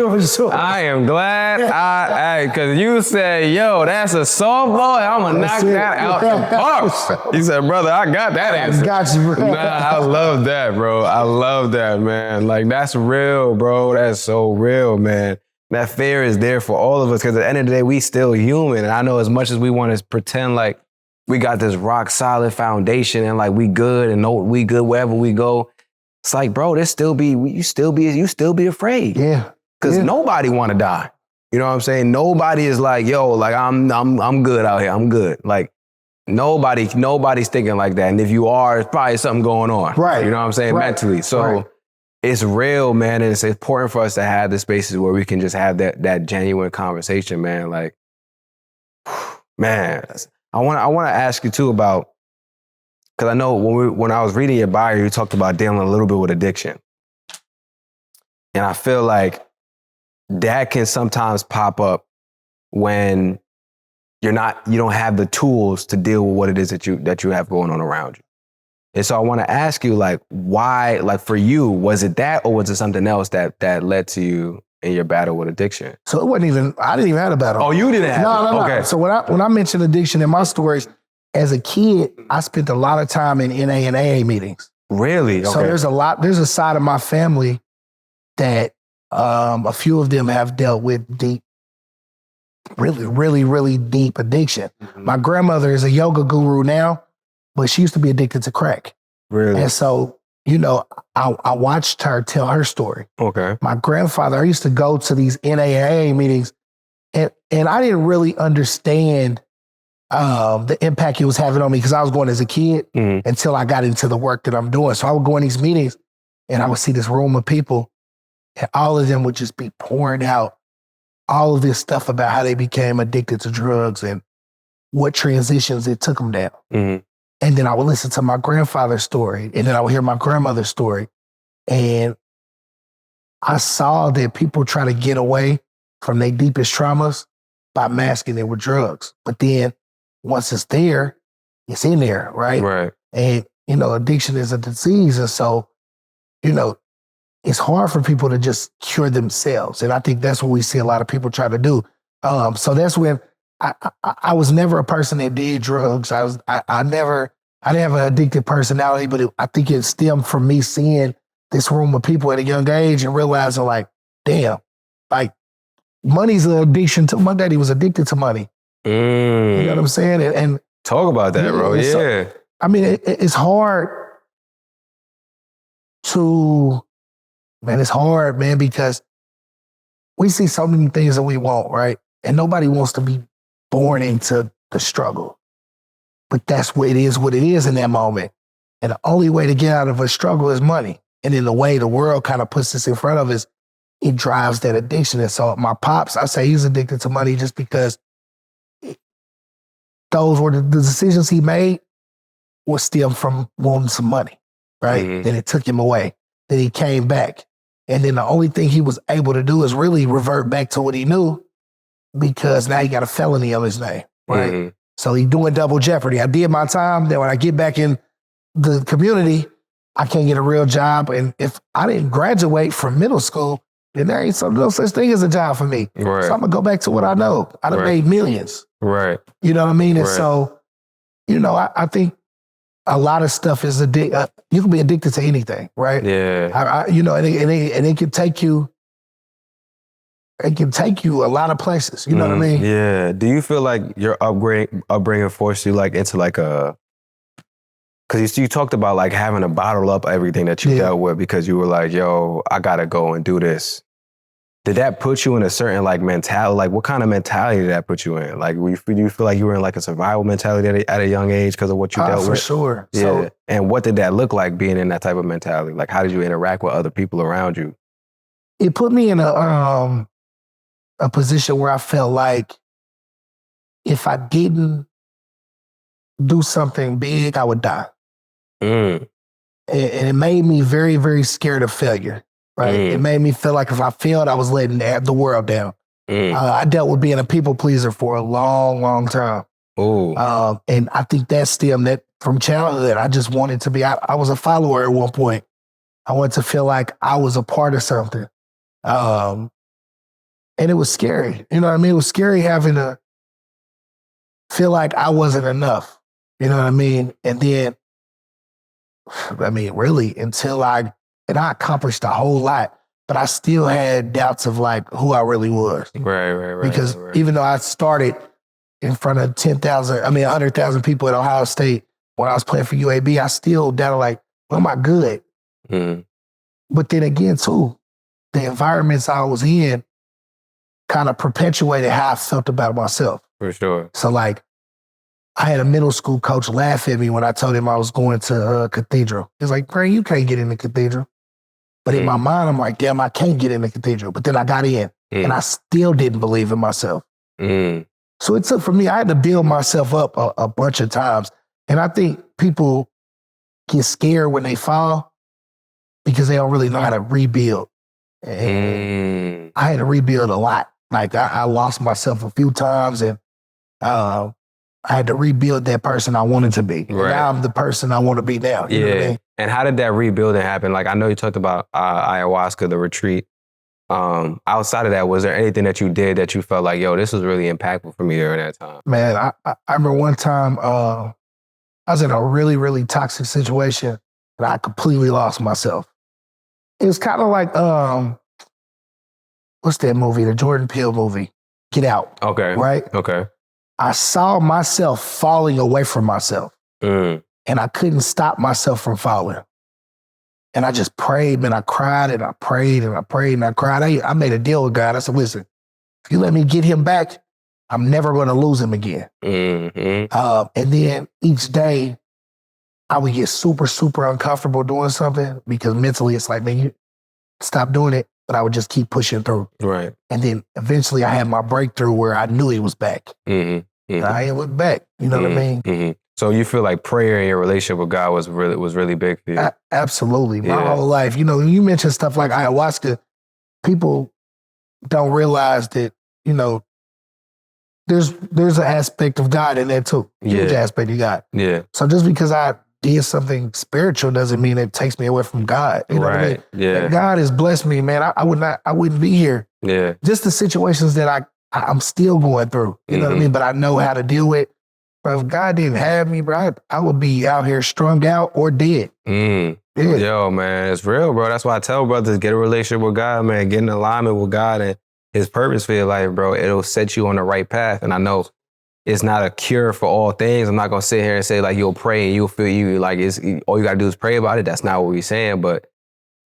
I am glad because you said, yo, that's a softball, and I'm going to knock that out the park. You said, brother, I got that answer. I got you, bro. Nah, I love that, bro. I love that, man. Like, that's real, bro. That's so real, man. That fear is there for all of us because at the end of the day, we still human. And I know as much as we want to pretend like we got this rock solid foundation and like we good and know we good wherever we go, it's like, bro, you still be afraid. Yeah. Because nobody want to die. You know what I'm saying? Nobody is like, yo, like I'm good out here. I'm good. Like nobody's thinking like that. And if you are, it's probably something going on. Right. You know what I'm saying? Right. Mentally. So it's real, man. And it's important for us to have the spaces where we can just have that genuine conversation, man. Like, man, I want to ask you too about, because I know when I was reading your bio, you talked about dealing a little bit with addiction. And I feel like that can sometimes pop up when you don't have the tools to deal with what it is that you have going on around you. And so I want to ask you, like, why, like for you, was it that, or was it something else that led to you in your battle with addiction? So it wasn't even, I didn't even have a battle. Oh, you didn't have it? No. Okay. So when I mention addiction in my stories, as a kid, I spent a lot of time in NA and AA meetings. Really? Okay. So there's a side of my family that a few of them have dealt with deep, really, really, really deep addiction. Mm-hmm. My grandmother is a yoga guru now, but she used to be addicted to crack. Really? And so, I watched her tell her story. Okay. My grandfather, I used to go to these NAAA meetings, and I didn't really understand the impact it was having on me because I was going as a kid until I got into the work that I'm doing. So I would go in these meetings and I would see this room of people, and all of them would just be pouring out all of this stuff about how they became addicted to drugs and what transitions it took them down. Mm-hmm. And then I would listen to my grandfather's story, and then I would hear my grandmother's story. And I saw that people try to get away from their deepest traumas by masking it with drugs. But then once it's there, it's in there, right? Right. And, addiction is a disease. And so, it's hard for people to just cure themselves. And I think that's what we see a lot of people try to do. So that's when I was never a person that did drugs. I didn't have an addicted personality, but I think it stemmed from me seeing this room of people at a young age and realizing, like, damn, like, money's an addiction to. My daddy was addicted to money. You know what I'm saying? And talk about that, bro. Yeah. So, I mean, it's hard it's hard, man, because we see so many things that we want, right? And nobody wants to be born into the struggle. But that's what it is in that moment. And the only way to get out of a struggle is money. And then the way the world kind of puts this in front of us, it drives that addiction. And so my pops, I say he's addicted to money just because those were the decisions he made was stemmed from wanting some money, right? Mm-hmm. Then it took him away. Then he came back. And then the only thing he was able to do is really revert back to what he knew, because now he got a felony on his name, right? Mm-hmm. So he doing double jeopardy. I did my time. Then when I get back in the community, I can't get a real job. And if I didn't graduate from middle school, then there ain't no such thing as a job for me. Right. So I'm going to go back to what I know. I done made millions. Right. You know what I mean? And so, I think a lot of stuff is you can be addicted to anything, right? Yeah. And it can take you. It can take you a lot of places. You know what I mean? Yeah. Do you feel like your upbringing forced you like into like a? Because you talked about like having to bottle up everything that you dealt with because you were like, yo, I gotta go and do this. Did that put you in a certain like mentality? Like what kind of mentality did that put you in? Like do you feel like you were in like a survival mentality at a young age because of what you dealt with? For sure. Yeah. So, and what did that look like being in that type of mentality? Like how did you interact with other people around you? It put me in a position where I felt like if I didn't do something big, I would die. And it made me very, very scared of failure. Right. It made me feel like if I failed, I was letting the world down. I dealt with being a people pleaser for a long, long time. And I think that stemmed from childhood. I just wanted to be, I was a follower at one point. I wanted to feel like I was a part of something. And it was scary. You know what I mean? It was scary having to feel like I wasn't enough. You know what I mean? And then, really, until I accomplished a whole lot, but I still had doubts of like who I really was. Right. Because even though I started in front of 100,000 people at Ohio State when I was playing for UAB, I still doubted like, well, am I good? But then again, too, the environments I was in kind of perpetuated how I felt about myself. For sure. So like, I had a middle school coach laugh at me when I told him I was going to Cathedral. He's like, Bray, you can't get in the Cathedral. But in my mind, I'm like, damn, I can't get in the Cathedral. But then I got in and I still didn't believe in myself. So it took for me, I had to build myself up a bunch of times. And I think people get scared when they fall because they don't really know how to rebuild. And I had to rebuild a lot. Like I lost myself a few times, and I had to rebuild that person I wanted to be. And now I'm the person I want to be now. You know what I mean? And how did that rebuilding happen? Like, I know you talked about ayahuasca, the retreat. Outside of that, was there anything that you did that you felt like, yo, this was really impactful for me during that time? Man, I remember one time I was in a really, really toxic situation and I completely lost myself. It was kind of like, what's that movie? The Jordan Peele movie, Get Out. Okay. Right? Okay. I saw myself falling away from myself and I couldn't stop myself from falling. And I just prayed, man. I cried and I prayed and I prayed and I cried. I made a deal with God. I said, listen, if you let me get him back, I'm never going to lose him again. And then each day I would get super, super uncomfortable doing something because mentally it's like, man, you stop doing it. But I would just keep pushing through. Right. And then eventually I had my breakthrough where I knew he was back. And I went back. You know what I mean? So you feel like prayer in your relationship with God was really big for you? Absolutely. My whole life. You know, you mentioned stuff like ayahuasca. People don't realize that, you know, there's an aspect of God in there too. Huge aspect of God. Yeah. So just because I did something spiritual doesn't mean it takes me away from God. You know what I mean? Yeah. And God has blessed me, man. I wouldn't be here. Yeah. Just the situations that I'm still going through. You know what I mean? But I know how to deal with. But if God didn't have me, bro, I would be out here strung out or dead. Yeah. Yo, man, it's real, bro. That's why I tell brothers, get a relationship with God, man. Get in alignment with God and his purpose for your life, bro. It'll set you on the right path. And I know it's not a cure for all things. I'm not going to sit here and say like, you'll pray and you'll feel you like it's all you got to do is pray about it. That's not what we're saying. But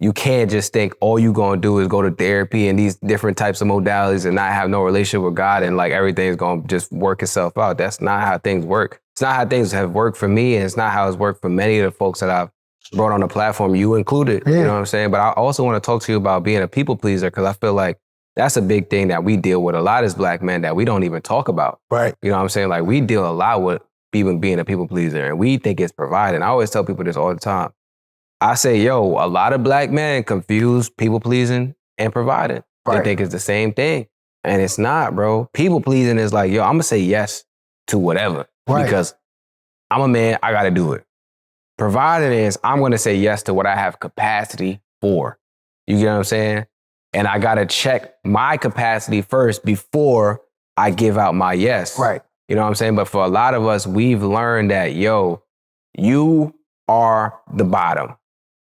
you can't just think all you going to do is go to therapy and these different types of modalities and not have no relationship with God and like everything's going to just work itself out. That's not how things work. It's not how things have worked for me. And it's not how it's worked for many of the folks that I've brought on the platform, you included. You know what I'm saying? But I also want to talk to you about being a people pleaser because I feel like that's a big thing that we deal with a lot as Black men that we don't even talk about. Right. You know what I'm saying? Like we deal a lot with even being a people pleaser and we think it's providing. I always tell people this all the time. I say, yo, a lot of Black men confuse people pleasing and providing. They think it's the same thing. And it's not, bro. People pleasing is like, yo, I'm going to say yes to whatever because I'm a man, I got to do it. Providing is I'm going to say yes to what I have capacity for. You get what I'm saying? And I got to check my capacity first before I give out my yes. Right. You know what I'm saying? But for a lot of us, we've learned that, yo, you are the bottom.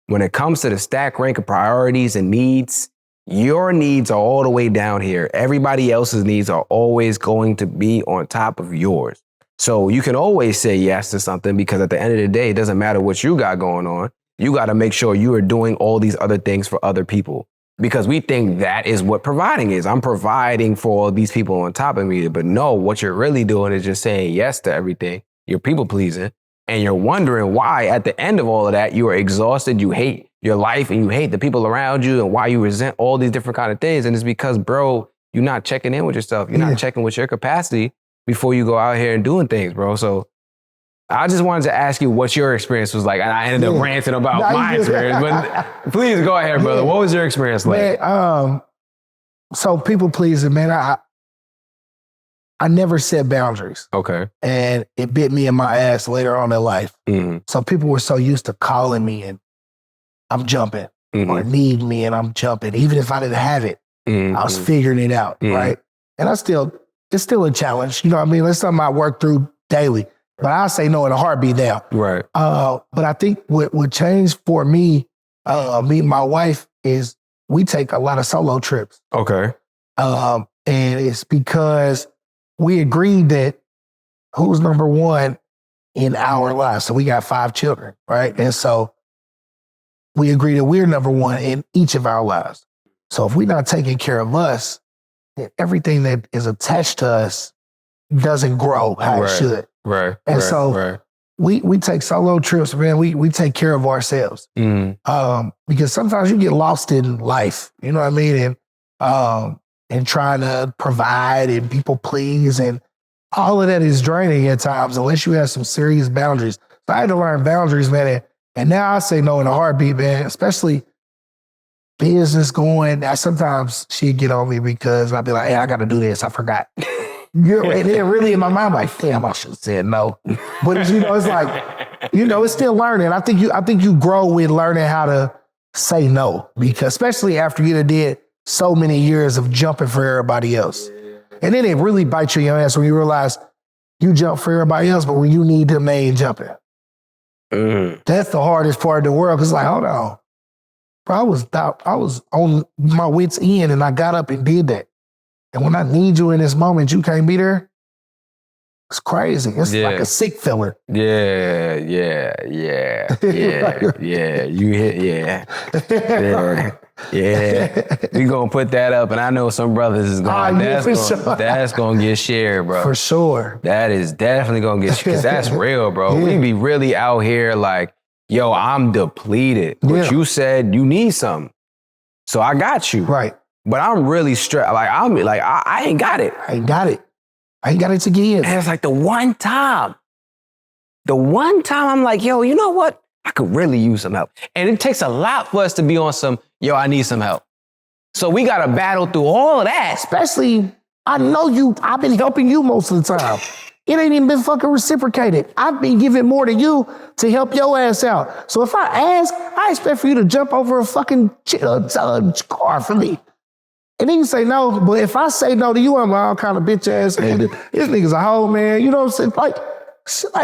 When it comes to the stack rank of priorities and needs, your needs are all the way down here. Everybody else's needs are always going to be on top of yours. So you can always say yes to something because at the end of the day, it doesn't matter what you got going on. You got to make sure you are doing all these other things for other people because we think that is what providing is. I'm providing for all these people on top of me. But no, what you're really doing is just saying yes to everything. You're people pleasing. And you're wondering why at the end of all of that, you are exhausted, you hate your life and you hate the people around you and why you resent all these different kind of things. And it's because, bro, you're not checking in with yourself. You're not checking with your capacity before you go out here and doing things, bro. So I just wanted to ask you what your experience was like. And I ended up ranting about my experience, but please go ahead, brother. What was your experience like? Man, so people pleasing, man, I never set boundaries. Okay. And it bit me in my ass later on in life. So people were so used to calling me and I'm jumping or need me and I'm jumping. Even if I didn't have it, I was figuring it out, right? And it's still a challenge. You know what I mean? That's something I work through daily. But I'll say no in a heartbeat now. Right. But I think what changed for me, me and my wife, is we take a lot of solo trips. Okay. And it's because we agreed that who's number one in our lives. So we got 5 children, right? And so we agree that we're number one in each of our lives. So if we're not taking care of us, then everything that is attached to us doesn't grow how it should. Right. And so we take solo trips, man. We take care of ourselves. Because sometimes you get lost in life, you know what I mean? And trying to provide and people please. And all of that is draining at times unless you have some serious boundaries. So I had to learn boundaries, man. And now I say no in a heartbeat, man, especially business going. Sometimes she'd get on me because I'd be like, hey, I got to do this. I forgot. And then really in my mind, like, damn, I should have said no. But it's like, it's still learning. I think you grow with learning how to say no, because especially after you did so many years of jumping for everybody else. And then it really bites you in your ass when you realize you jump for everybody else, but when you need them, they ain't jumping. That's the hardest part of the world. Cause like, hold on. Bro, I was on my wits end and I got up and did that. And when I need you in this moment, you can't be there. It's crazy. It's like a sick feeling. Yeah. You hit, yeah. We gonna put that up, and I know some brothers is going. That's gonna get shared, bro. For sure. That is definitely gonna get shared, because that's real, bro. We be really out here like, yo, I'm depleted. But you said you need something, so I got you. Right. But I'm really stressed. Like I ain't got it. I ain't got it to give. And it's like the one time I'm like, yo, you know what? I could really use some help. And it takes a lot for us to be on some, yo, I need some help. So we got to battle through all of that. Especially, I've been helping you most of the time. It ain't even been fucking reciprocated. I've been giving more to you to help your ass out. So if I ask, I expect for you to jump over a fucking car for me. And then you say no, but if I say no to you, I'm all kind of bitch ass. This nigga's a hoe, man. You know what I'm saying?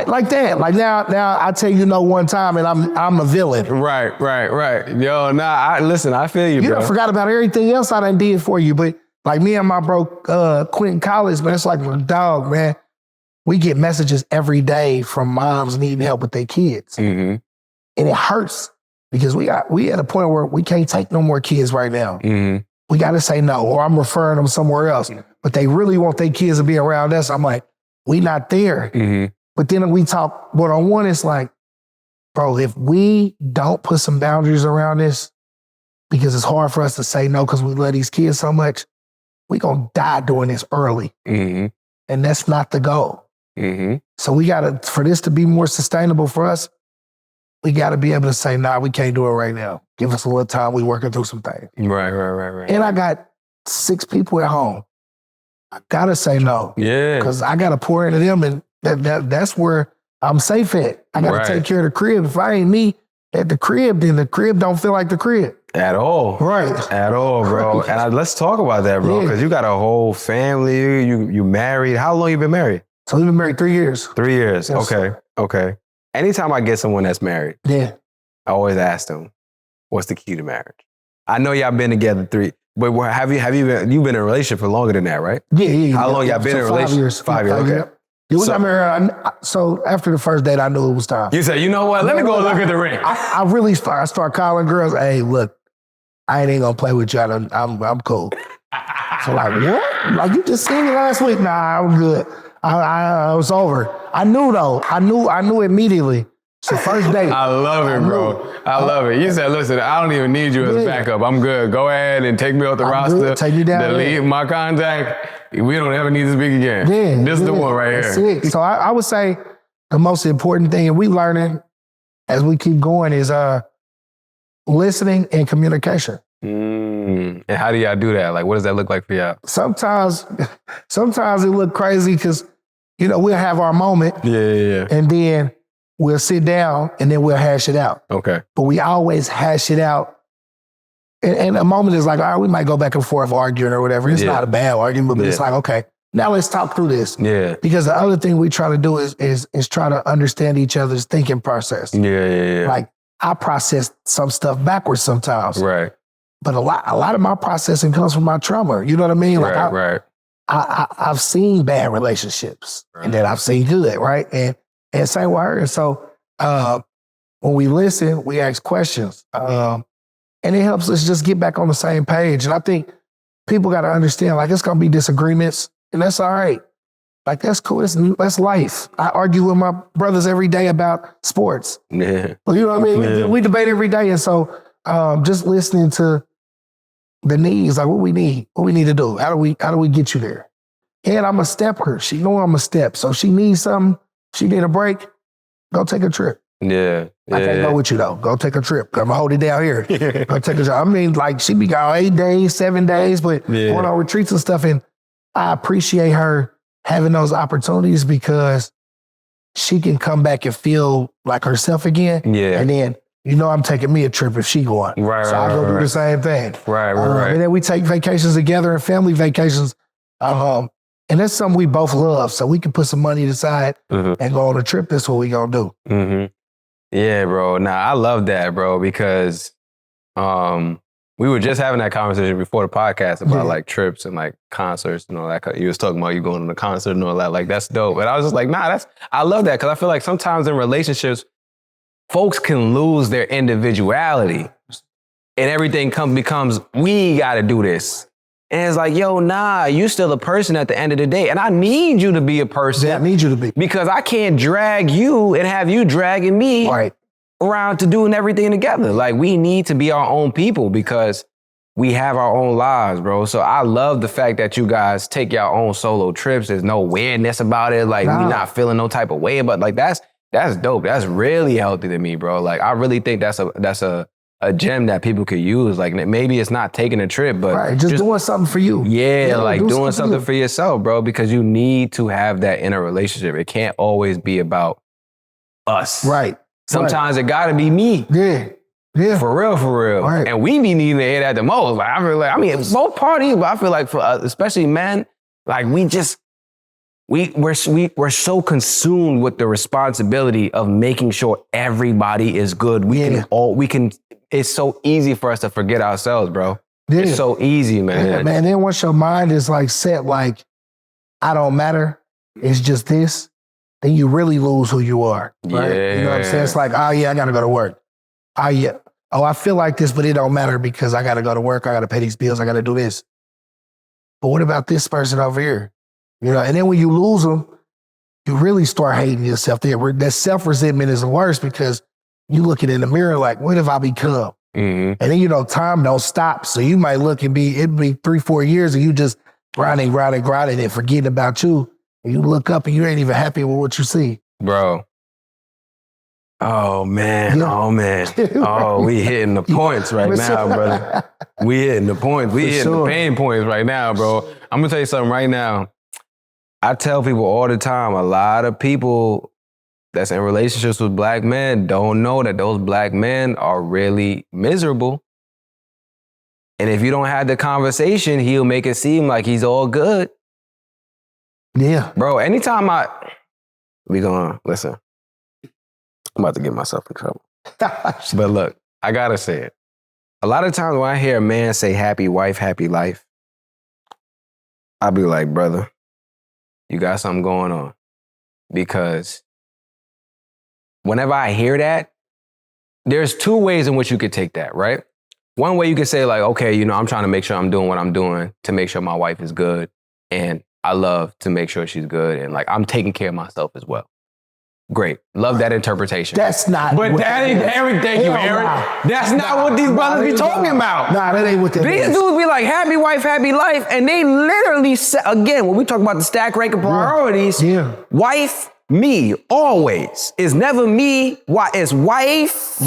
Like that. Like now I tell you no one time and I'm a villain. Right. Yo, I feel you, bro. You done forgot about everything else I done did for you. But like me and my bro Quentin Collins, man, it's like my dog, man. We get messages every day from moms needing help with their kids. Mm-hmm. And it hurts because we at a point where we can't take no more kids right now. Mm-hmm. We got to say no, or I'm referring them somewhere else. But they really want their kids to be around us. I'm like, we not there. Mm-hmm. But then we talk one-on-one, it's like, bro, if we don't put some boundaries around this, because it's hard for us to say no because we love these kids so much, we going to die doing this early. Mm-hmm. And that's not the goal. Mm-hmm. So we got to, for this to be more sustainable for us, we got to be able to say, nah, we can't do it right now. Give us a little time. We working through some things. Right. And I got 6 people at home. I got to say no. Yeah. Because I got to pour into them, and that's where I'm safe at. I got to take care of the crib. If I ain't me at the crib, then the crib don't feel like the crib. At all. Right. At all, bro. And let's talk about that, bro, because you got a whole family. You married. How long you been married? So we've been married 3 years. 3 years. Yes. Okay. Anytime I get someone that's married, I always ask them, what's the key to marriage? I know y'all been together 3, but you've been in a relationship for longer than that, right? Yeah. How long y'all been in a relationship? 5 years. Okay. Yeah, we got married. So after the first date, I knew it was time. You said, you know what? Let me go look at the ring. I really start calling girls. Hey, look, I ain't gonna play with you. I'm cool. So like, what? Like you just seen me last week? Nah, I'm good. I was over. I knew though. I knew immediately. So first date. I love it, bro. I love it. You said, listen, I don't even need you as a backup. I'm good. Go ahead and take me off the roster. Good. Take me down. Delete my contact. We don't ever need to speak again. This is the one right here. So I would say the most important thing, and we learning as we keep going, is listening and communication. And how do y'all do that? Like, what does that look like for y'all? Sometimes it look crazy because, we'll have our moment. Yeah. And then we'll sit down and then we'll hash it out. Okay. But we always hash it out. And a moment is like, all right, we might go back and forth arguing or whatever. It's not a bad argument, but it's like, okay, now let's talk through this. Yeah. Because the other thing we try to do is try to understand each other's thinking process. Yeah. Like I process some stuff backwards sometimes. Right. But a lot of my processing comes from my trauma. You know what I mean? Like right. I've seen bad relationships and then I've seen good, right? And same with her. And so when we listen, we ask questions. And it helps us just get back on the same page. And I think people got to understand, like, it's going to be disagreements, and that's all right. Like, that's cool. That's life. I argue with my brothers every day about sports. Yeah. Well, you know what I mean? Yeah. We debate every day. And so just listening to the needs, like what we need to do. How do we get you there? And I'm a stepper. She know I'm a step. So she needs something. She need a break. Go take a trip. Yeah. I can't go with you though. Go take a trip. I'm gonna hold it down here. Go take a trip. I mean, like she be gone 8 days, 7 days, but going on retreats and stuff. And I appreciate her having those opportunities because she can come back and feel like herself again. Yeah. And then, I'm taking me a trip if she going. Right, so I go do the same thing. Right. And then we take vacations together and family vacations. And that's something we both love. So we can put some money aside and go on a trip. That's what we gonna do. Mm-hmm. Yeah, bro. I love that, bro, because we were just having that conversation before the podcast about like trips and like concerts and all that. You was talking about you going to the concert and all that. Like, that's dope. And I was just like, I love that because I feel like sometimes in relationships, folks can lose their individuality and everything becomes, we got to do this. And it's like, yo, you still a person at the end of the day. And I need you to be a person. Yeah, I need you to be. Because I can't drag you and have you dragging me around to doing everything together. Like, we need to be our own people because we have our own lives, bro. So I love the fact that you guys take your own solo trips. There's no weirdness about it. Like, we not feeling no type of way. But like, that's dope. That's really healthy to me, bro. Like, I really think that's a gem that people could use. Like, maybe it's not taking a trip, but just doing something for you. Yeah, like doing something for yourself, bro, because you need to have that inner relationship. It can't always be about us. Right. Sometimes it gotta be me. Yeah. Yeah. For real. Right. And we be needing to hear that the most. Like, I feel like, both parties, but I feel like for us, especially men, like we're so consumed with the responsibility of making sure everybody is good. It's so easy for us to forget ourselves, bro. Yeah. It's so easy, man. Yeah, man. Then once your mind is like set, like, I don't matter, it's just this, then you really lose who you are. Right? Yeah. You know what I'm saying? It's like, oh yeah, I gotta go to work. Oh yeah. Oh, I feel like this, but it don't matter because I gotta go to work, I gotta pay these bills, I gotta do this. But what about this person over here? And then when you lose them, you really start hating yourself. That self-resentment is the worst because you looking in the mirror like, what have I become? Mm-hmm. And then, time don't stop. So you might look and it'd be 3-4 years and you just grinding and forgetting about you. And you look up and you ain't even happy with what you see. Bro. Oh, man. Yeah. Oh, man. Oh, we hitting the points right now, brother. We hitting the points. We hitting the pain points right now, bro. I'm going to tell you something right now. I tell people all the time, a lot of people that's in relationships with black men don't know that those black men are really miserable. And if you don't have the conversation, he'll make it seem like he's all good. Yeah. Bro, anytime listen, I'm about to get myself in trouble. But look, I gotta say it. A lot of times when I hear a man say happy wife, happy life, I'll be like, brother, you got something going on. Because whenever I hear that, there's 2 ways in which you could take that, right? One way you could say like, okay, I'm trying to make sure I'm doing what I'm doing to make sure my wife is good. And I love to make sure she's good. And like, I'm taking care of myself as well. Great. Love that interpretation. That's not. But that ain't everything, you Aaron. That's not what these brothers be talking about. Nah, that ain't what that is. These dudes be like, happy wife, happy life. And they literally, again, when we talk about the stack rank of priorities, wife, me, always. It's never me. It's wife,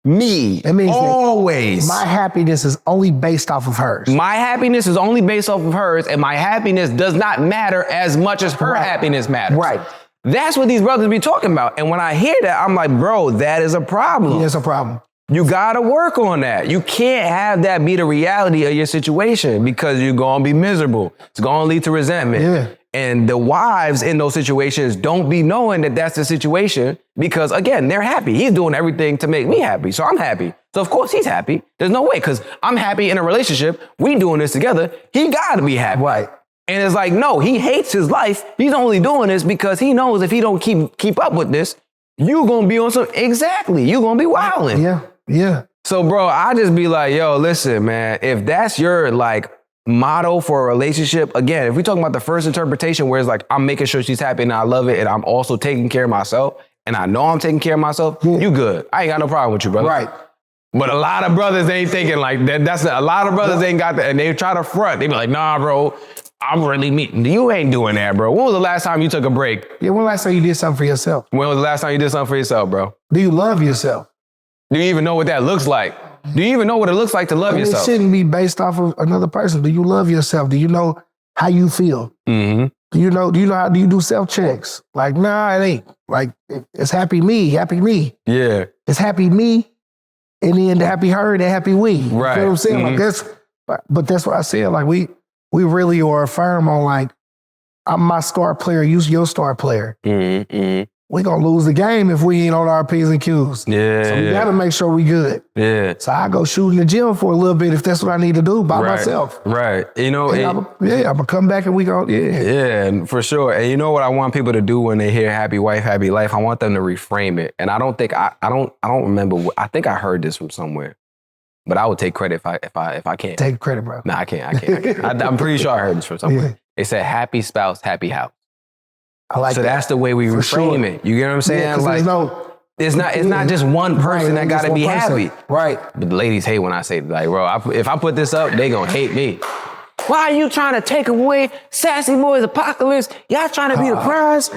me. That means always. My happiness is only based off of hers. My happiness is only based off of hers, and my happiness does not matter as much as her happiness matters. Right. That's what these brothers be talking about. And when I hear that, I'm like, bro, that is a problem. It's a problem. You gotta work on that. You can't have that be the reality of your situation because you're gonna be miserable. It's gonna lead to resentment. Yeah. And the wives in those situations don't be knowing that that's the situation because, again, they're happy. He's doing everything to make me happy, so I'm happy. So, of course, he's happy. There's no way because I'm happy in a relationship. We doing this together. He gotta be happy. Right. And it's like, no, he hates his life. He's only doing this because he knows if he don't keep up with this, you're gonna be on some, exactly, you're gonna be wilding. Yeah, yeah. So, bro, I just be like, yo, listen, man, if that's your, like, motto for a relationship, again, if we're talking about the first interpretation where it's like, I'm making sure she's happy and I love it and I'm also taking care of myself and I know I'm taking care of myself, you good. I ain't got no problem with you, brother. Right. But a lot of brothers ain't thinking like that. A lot of brothers ain't got that. And they try to front. They be like, nah, bro, I'm really me. You ain't doing that, bro. When was the last time you took a break? Yeah, when last time you did something for yourself? When was the last time you did something for yourself, bro? Do you love yourself? Do you even know what that looks like? Do you even know what it looks like to love yourself? It shouldn't be based off of another person. Do you love yourself? Do you know how you feel? Mm-hmm. Do you do self-checks? Like, nah, it ain't. Like, it's happy me. Yeah. It's happy me, and then the happy her, and the happy we. You Right. know what I'm saying? Mm-hmm. Like but that's what I said. Like, we really are firm on, like, I'm my star player, you your star player. Mm-hmm. Mm-hmm. We gonna lose the game if we ain't on our P's and Q's. Yeah. So we gotta make sure we good. Yeah. So I go shoot in the gym for a little bit if that's what I need to do by myself. Right. You know, I'm gonna come back and we go, Yeah, for sure. And you know what I want people to do when they hear happy wife, happy life? I want them to reframe it. And I don't think I don't remember. I think I heard this from somewhere, but I would take credit if I can't. Take credit, bro. No, I can't. I'm pretty sure I heard this from somewhere. Yeah. It said happy spouse, happy house. I like so that. that's the way we reframe it. You get what I'm saying? Yeah, like it's not just one person that got to be happy. Right. But the ladies hate when I say, like, bro, if I put this up, they gonna hate me. Why are you trying to take away Sassy Boys Apocalypse? Y'all trying to be the prize?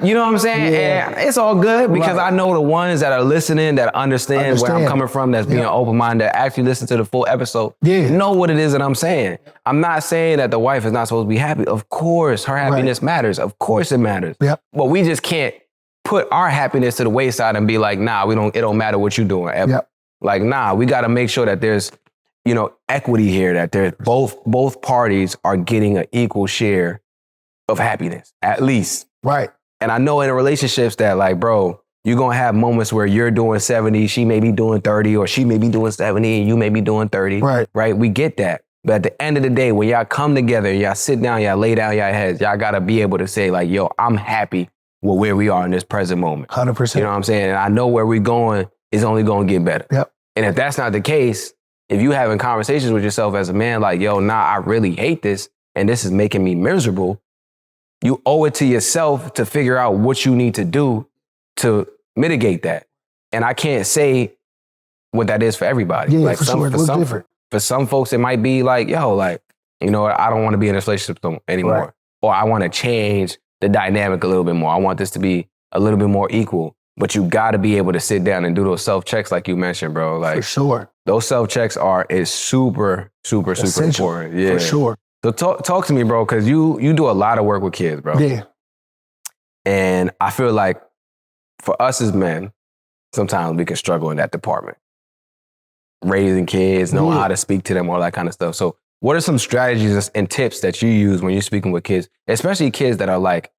You know what I'm saying? Yeah. And it's all good because I know the ones that are listening, that understand where I'm coming from, that's being open-minded, that actually listen to the full episode, know what it is that I'm saying. I'm not saying that the wife is not supposed to be happy. Of course, her happiness matters. Of course it matters. Yep. But we just can't put our happiness to the wayside and be like, nah, it don't matter what you're doing ever. Yep. Like, nah, we got to make sure that there's, equity here, that there's both parties are getting an equal share of happiness, at least. Right. And I know in relationships that, like, bro, you're going to have moments where you're doing 70, she may be doing 30, or she may be doing 70 and you may be doing 30. Right? We get that. But at the end of the day, when y'all come together, y'all sit down, y'all lay down your heads, y'all got to be able to say, like, yo, I'm happy with where we are in this present moment. 100%. You know what I'm saying? And I know where we're going is only going to get better. Yep. And if that's not the case, if you having conversations with yourself as a man, like, yo, nah, I really hate this and this is making me miserable, you owe it to yourself to figure out what you need to do to mitigate that. And I can't say what that is for everybody. Yeah, like for sure. It looks different. For some folks, it might be like, yo, like, you know what, I don't want to be in this relationship anymore. Right. Or I want to change the dynamic a little bit more. I want this to be a little bit more equal. But you got to be able to sit down and do those self-checks like you mentioned, bro. Like, for sure. Those self-checks is super, super essential, important. Yeah. For sure. So talk to me, bro, because you do a lot of work with kids, bro. Yeah. And I feel like for us as men, sometimes we can struggle in that department. Raising kids, knowing how to speak to them, all that kind of stuff. So what are some strategies and tips that you use when you're speaking with kids, especially kids that are like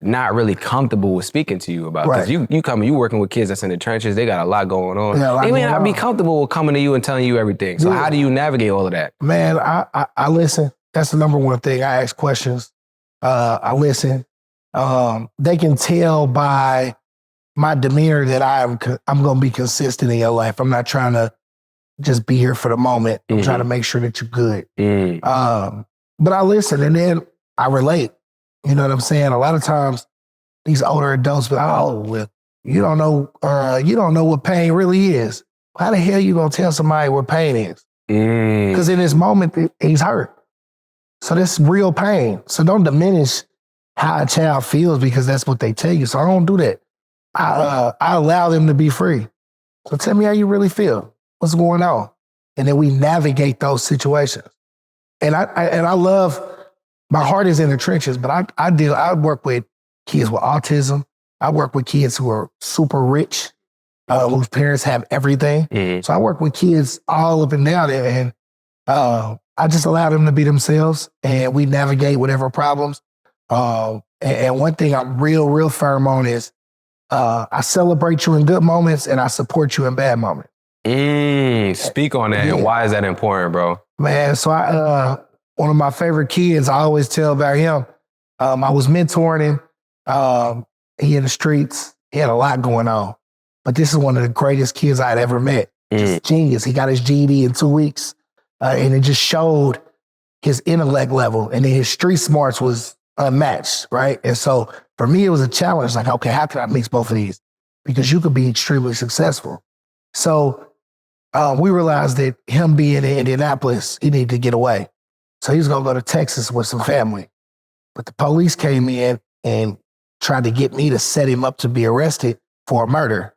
not really comfortable with speaking to you about this? You working with kids that's in the trenches, they got a lot going on. They may not be comfortable with coming to you and telling you everything. So how do you navigate all of that? Man, I listen. That's the number one thing. I ask questions. I listen. They can tell by my demeanor that I'm going to be consistent in your life. I'm not trying to just be here for the moment. I'm trying to make sure that you're good. But I listen and then I relate. You know what I'm saying? A lot of times these older adults be like, oh, well, you don't know what pain really is. How the hell you going to tell somebody what pain is? Because in this moment, he's hurt. So that's real pain. So don't diminish how a child feels because that's what they tell you. So I don't do that. I allow them to be free. So tell me how you really feel. What's going on? And then we navigate those situations. And I love, my heart is in the trenches, but I work with kids with autism. I work with kids who are super rich, whose parents have everything. So I work with kids all up and down there, and I just allow them to be themselves, and we navigate whatever problems. And one thing I'm real firm on is I celebrate you in good moments, and I support you in bad moments. Speak on that. And why is that important, bro? Man, so one of my favorite kids, I always tell about him. I was mentoring him. He in the streets. He had a lot going on. But this is one of the greatest kids I'd ever met. Just genius. He got his GED in 2 weeks. And it just showed his intellect level. And then his street smarts was unmatched, right? And so for me, it was a challenge. Like, okay, how can I mix both of these? Because you could be extremely successful. So we realized that him being in Indianapolis, he needed to get away. So he was going to go to Texas with some family. But the police came in and tried to get me to set him up to be arrested for a murder.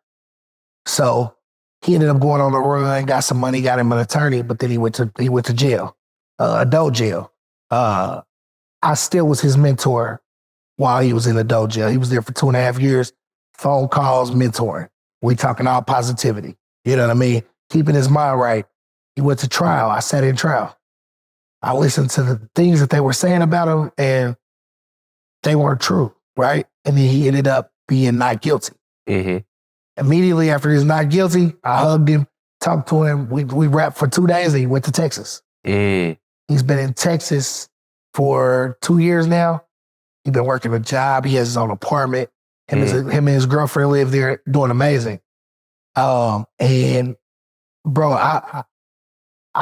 So he ended up going on the run, got some money, got him an attorney, but then he went to jail, adult jail. I still was his mentor while he was in adult jail. He was there for 2.5 years, phone calls, mentoring. We talking all positivity. You know what I mean? Keeping his mind right. He went to trial. I sat in trial. I listened to the things that they were saying about him, and they weren't true, right? And then he ended up being not guilty. Mm-hmm. Immediately after he was not guilty, I hugged him, talked to him. We rapped for 2 days, and he went to Texas. He's been in Texas for 2 years now. He's been working a job. He has his own apartment. Him and his girlfriend live there, doing amazing. And bro, I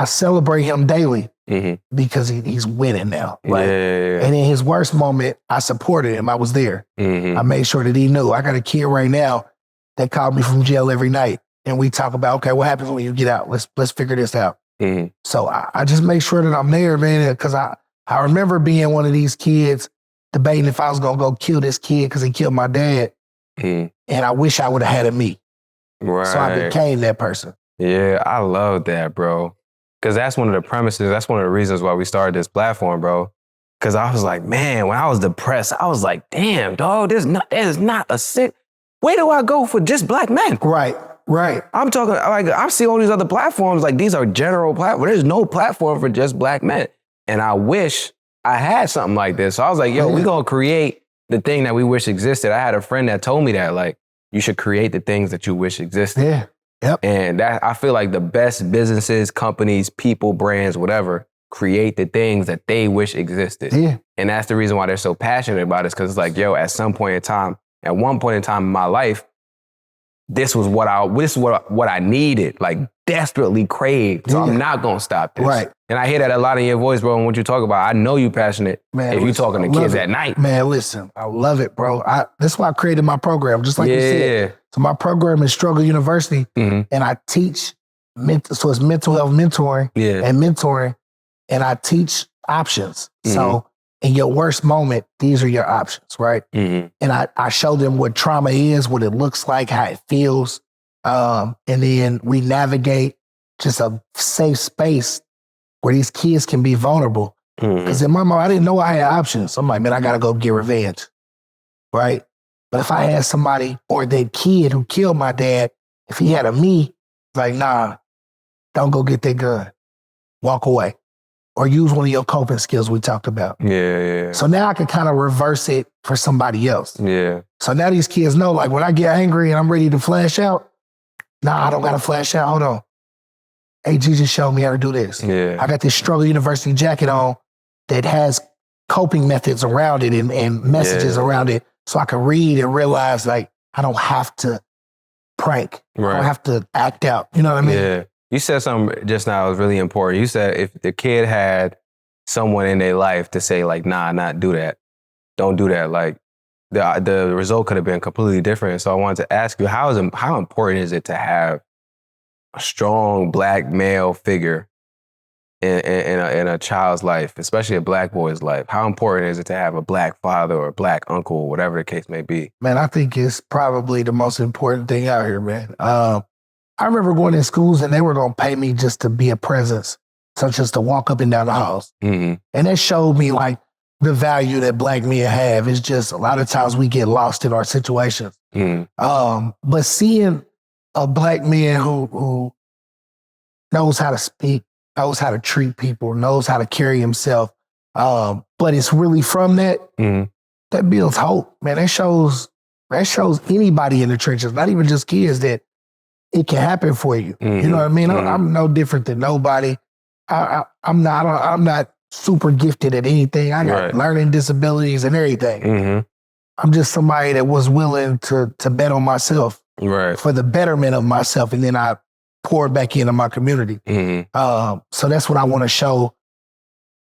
celebrate him daily because he's winning now. Right? Yeah. And in his worst moment, I supported him. I was there. I made sure that he knew. I got a kid right now that called me from jail every night. And we talk about, okay, what happens when you get out? Let's figure this out. So I just make sure that I'm there, man, because I remember being one of these kids debating if I was going to go kill this kid because he killed my dad. And I wish I would have had it me. Right. So I became that person. Yeah, I love that, bro. Because that's one of the premises, that's one of the reasons why we started this platform, bro. Because I was like, man, when I was depressed, I was like, damn, dog, there's not a sick. Where do I go for just black men? Right. I'm talking, like, I see all these other platforms, like these are general platforms. There's no platform for just black men. And I wish I had something like this. So I was like, yo, we're going to create the thing that we wish existed. I had a friend that told me that, like, you should create the things that you wish existed. Yeah. Yep. And that, I feel like the best businesses, companies, people, brands, whatever, create the things that they wish existed. Yeah. And that's the reason why they're so passionate about it, because it's like, yo, at one point in time in my life, this was what I needed, like desperately craved. So I'm not gonna stop this. Right. And I hear that a lot in your voice, bro, and what you talk about. I know you passionate. Man, if you talking to kids at night. Man, listen, I love it, bro. That's why I created my program, just like you said. So my program is Struggle University, and I teach, so it's mental health mentoring and mentoring, and I teach options. So in your worst moment, these are your options, right? And I show them what trauma is, what it looks like, how it feels. And then we navigate just a safe space where these kids can be vulnerable. Because in my mind, I didn't know I had options. I'm like, man, I got to go get revenge, right? But if I had somebody, or that kid who killed my dad, if he had a me, like, nah, don't go get that gun. Walk away. Or use one of your coping skills we talked about. Yeah. So now I can kind of reverse it for somebody else. Yeah. So now these kids know, like, when I get angry and I'm ready to flash out, nah, I don't got to flash out. Hold on. AG just showed me how to do this. Yeah. I got this Struggle University jacket on that has coping methods around it and messages around it, so I can read and realize, like, I don't have to prank. Right. I don't have to act out. You know what I mean? Yeah. You said something just now that was really important. You said if the kid had someone in their life to say, like, nah, not do that. Don't do that. Like, the result could have been completely different. So I wanted to ask you, how important is it to have a strong black male figure in a child's life, especially a black boy's life? How important is it to have a black father or a black uncle, whatever the case may be? Man, I think it's probably the most important thing out here, man. I remember going in schools and they were going to pay me just to be a presence, such as to walk up and down the halls. And that showed me, like, the value that black men have. Is just a lot of times we get lost in our situations. But seeing a black man who knows how to speak, knows how to treat people, knows how to carry himself, but it's really from that, that builds hope, man. That shows anybody in the trenches, not even just kids, that it can happen for you. You know what I mean? I'm no different than nobody. I'm not super gifted at anything. I got learning disabilities and everything. I'm just somebody that was willing to bet on myself for the betterment of myself, and then I pour back into my community. So that's what I want to show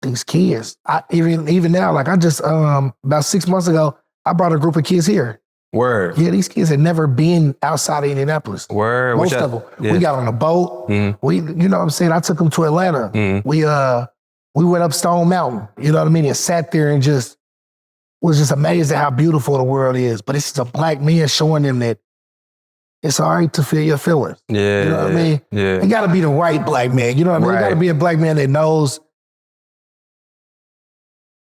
these kids. Even now, like, I just about 6 months ago, I brought a group of kids here. Word. Yeah, these kids had never been outside of Indianapolis. Word. Most of them. Yeah. We got on a boat. We, you know what I'm saying? I took them to Atlanta. We We went up Stone Mountain, you know what I mean? And sat there and just was just amazed at how beautiful the world is. But it's just a black man showing them that it's all right to feel your feelings. Yeah. You know what I mean? Yeah. It gotta be the right black man. You know what I mean? Right. It gotta be a black man that knows,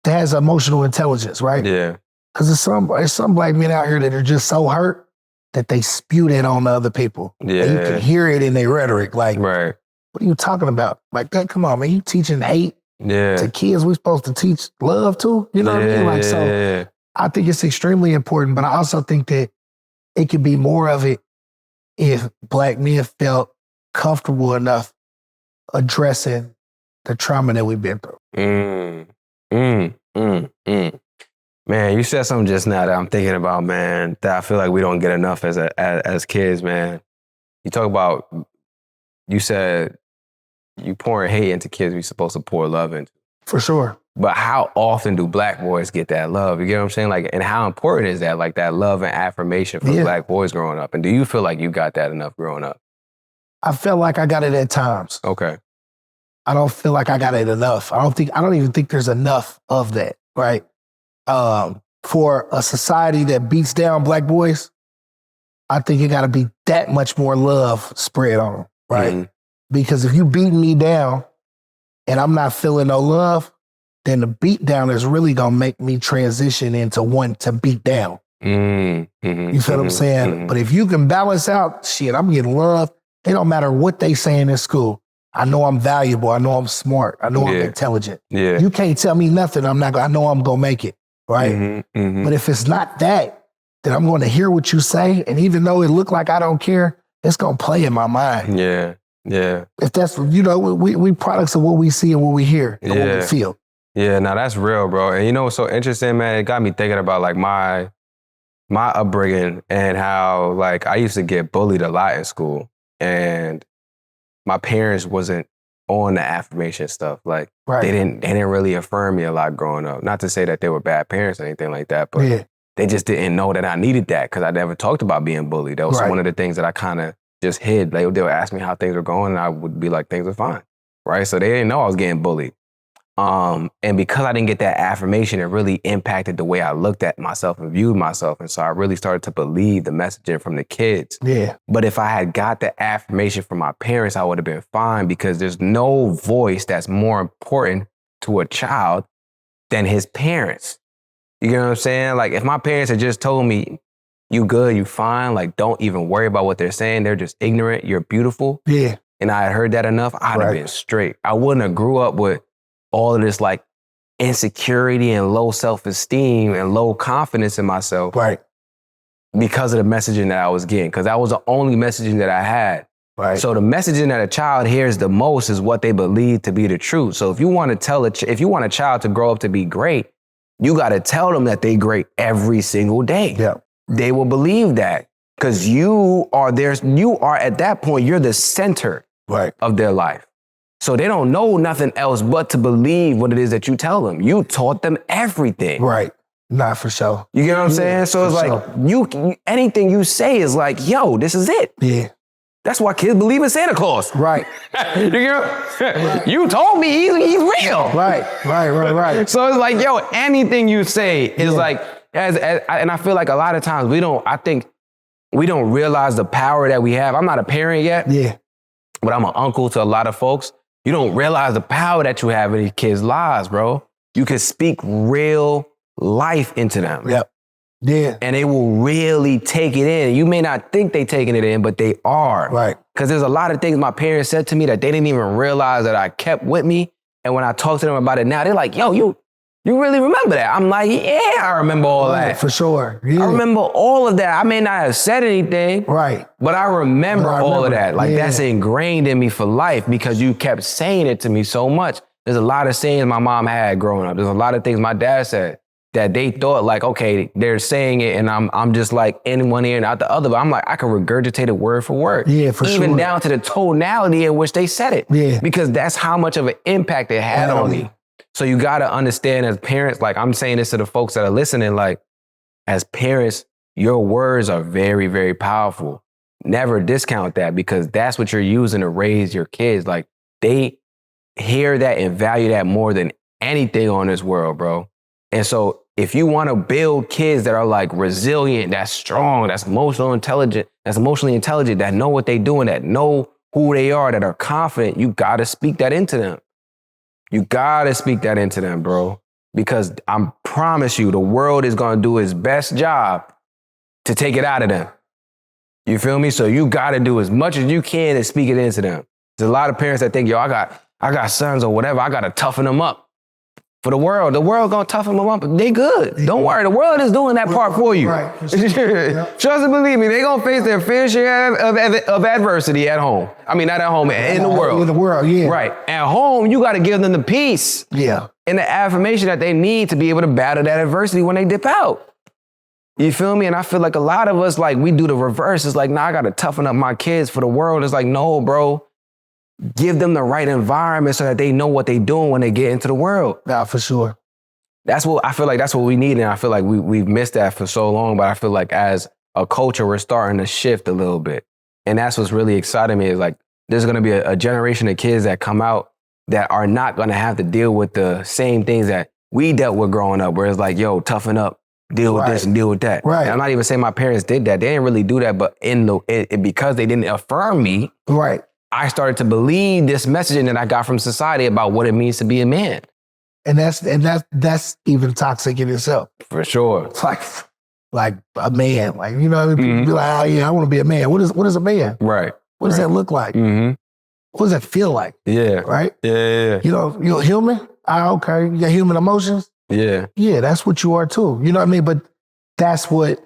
that has emotional intelligence, right? Yeah. Because there's some black men out here that are just so hurt that they spew that on the other people. Yeah. And you can hear it in their rhetoric. Like, Right. what are you talking about? Like, come on, man. You teaching hate Yeah. to kids we supposed to teach love to? You know what I mean? Like, so I think it's extremely important, but I also think that it could be more of it if black men felt comfortable enough addressing the trauma that we've been through. Man, you said something just now that I'm thinking about, man, that I feel like we don't get enough as kids, man. You talk about, you said you pouring hate into kids we're supposed to pour love into. For sure. But how often do black boys get that love? You get what I'm saying? Like, and how important is that? Like that love and affirmation for black boys growing up. And do you feel like you got that enough growing up? I felt like I got it at times. Okay. I don't feel like I got it enough. I don't even think there's enough of that, right? For a society that beats down black boys, I think it got to be that much more love spread on them, right? Mm-hmm. Because if you beat me down and I'm not feeling no love, then the beat down is really going to make me transition into one to beat down. Mm-hmm. You feel what I'm saying? Mm-hmm. But if you can balance out, shit, I'm getting love. It don't matter what they saying in school. I know I'm valuable. I know I'm smart. I know I'm intelligent. Yeah. You can't tell me nothing. I know I'm going to make it, right? Mm-hmm. Mm-hmm. But if it's not that, then I'm going to hear what you say. And even though it look like I don't care, it's going to play in my mind. Yeah. Yeah. If that's, we products of what we see and what we hear and what we feel. Yeah, now that's real, bro. And you know what's so interesting, man? It got me thinking about like my upbringing and how like I used to get bullied a lot in school. And my parents wasn't on the affirmation stuff. Like they didn't really affirm me a lot growing up. Not to say that they were bad parents or anything like that, but they just didn't know that I needed that because I never talked about being bullied. That was one of the things that I kind of just hid. They would ask me how things were going and I would be like, things are fine, right? So they didn't know I was getting bullied. And because I didn't get that affirmation, it really impacted the way I looked at myself and viewed myself. And so I really started to believe the messaging from the kids. Yeah. But if I had got the affirmation from my parents, I would have been fine because there's no voice that's more important to a child than his parents. You get what I'm saying? Like if my parents had just told me, you good, you fine, like don't even worry about what they're saying. They're just ignorant. You're beautiful. Yeah. And I had heard that enough, I'd have been straight. I wouldn't have grew up with all of this like insecurity and low self-esteem and low confidence in myself. Right. Because of the messaging that I was getting. Because that was the only messaging that I had. Right. So the messaging that a child hears the most is what they believe to be the truth. So if you want to if you want a child to grow up to be great, you got to tell them that they great every single day. Yeah. They will believe that because you are at that point, you're the center of their life. So they don't know nothing else but to believe what it is that you tell them. You taught them everything. Right. Not for sure. You get what I'm saying? So it's like, you anything you say is like, yo, this is it. Yeah. That's why kids believe in Santa Claus. Right. You told me he's real. Right. So it's like, yo, anything you say is like, and I feel like a lot of times I think we don't realize the power that we have. I'm not a parent yet. Yeah. But I'm an uncle to a lot of folks. You don't realize the power that you have in these kids' lives, bro. You can speak real life into them. Yep. Yeah. And they will really take it in. You may not think they taking it in, but they are. Right. Because there's a lot of things my parents said to me that they didn't even realize that I kept with me. And when I talk to them about it now, they're like, yo, you really remember that? I'm like, yeah, I remember all that. For sure. Yeah. I remember all of that. I may not have said anything. Right. But I remember all of that. Like that's ingrained in me for life because you kept saying it to me so much. There's a lot of sayings my mom had growing up. There's a lot of things my dad said that they thought like, okay, they're saying it and I'm just like in one ear and out the other. But I'm like, I can regurgitate it word for word. Yeah, for sure. Even down to the tonality in which they said it. Yeah. Because that's how much of an impact it had on me. So you got to understand as parents, like I'm saying this to the folks that are listening, like as parents, your words are very, very powerful. Never discount that because that's what you're using to raise your kids. Like hear that and value that more than anything on this world, bro. And so if you want to build kids that are like resilient, that's strong, that's emotionally intelligent, that know what they're doing, that know who they are, that are confident, you got to speak that into them. You got to speak that into them, bro. Because I promise you, the world is going to do its best job to take it out of them. You feel me? So you got to do as much as you can and speak it into them. There's a lot of parents that think, yo, I got sons or whatever. I got to toughen them up for the world. The world going to toughen them up. They good. Don't worry. The world is doing that part for you. Right. Trust and believe me, they going to face their fair share of adversity at home. I mean, not at home, in the world. In the world, yeah. Right. At home, you got to give them the peace. Yeah. And the affirmation that they need to be able to battle that adversity when they dip out. You feel me? And I feel like a lot of us, like, we do the reverse. It's like, nah, I got to toughen up my kids for the world. It's like, no, bro. Give them the right environment so that they know what they're doing when they get into the world. Nah, for sure. That's what I feel like. That's what we need. And I feel like we've missed that for so long. But I feel like as a culture, we're starting to shift a little bit. And that's what's really exciting me is like, there's going to be a generation of kids that come out that are not going to have to deal with the same things that we dealt with growing up, where it's like, yo, toughen up, deal with this and deal with that. Right. And I'm not even saying my parents did that. They didn't really do that. But because they didn't affirm me, right, I started to believe this messaging that I got from society about what it means to be a man. And that's even toxic in itself. For sure. It's like a man, like, you know, people be like, oh yeah, I want to be a man. What is a man? Right. What does that look like? Mm-hmm. What does that feel like? Yeah. Right? Yeah. You know, you're human? Okay. You got human emotions? Yeah. Yeah, that's what you are too. You know what I mean? But that's what,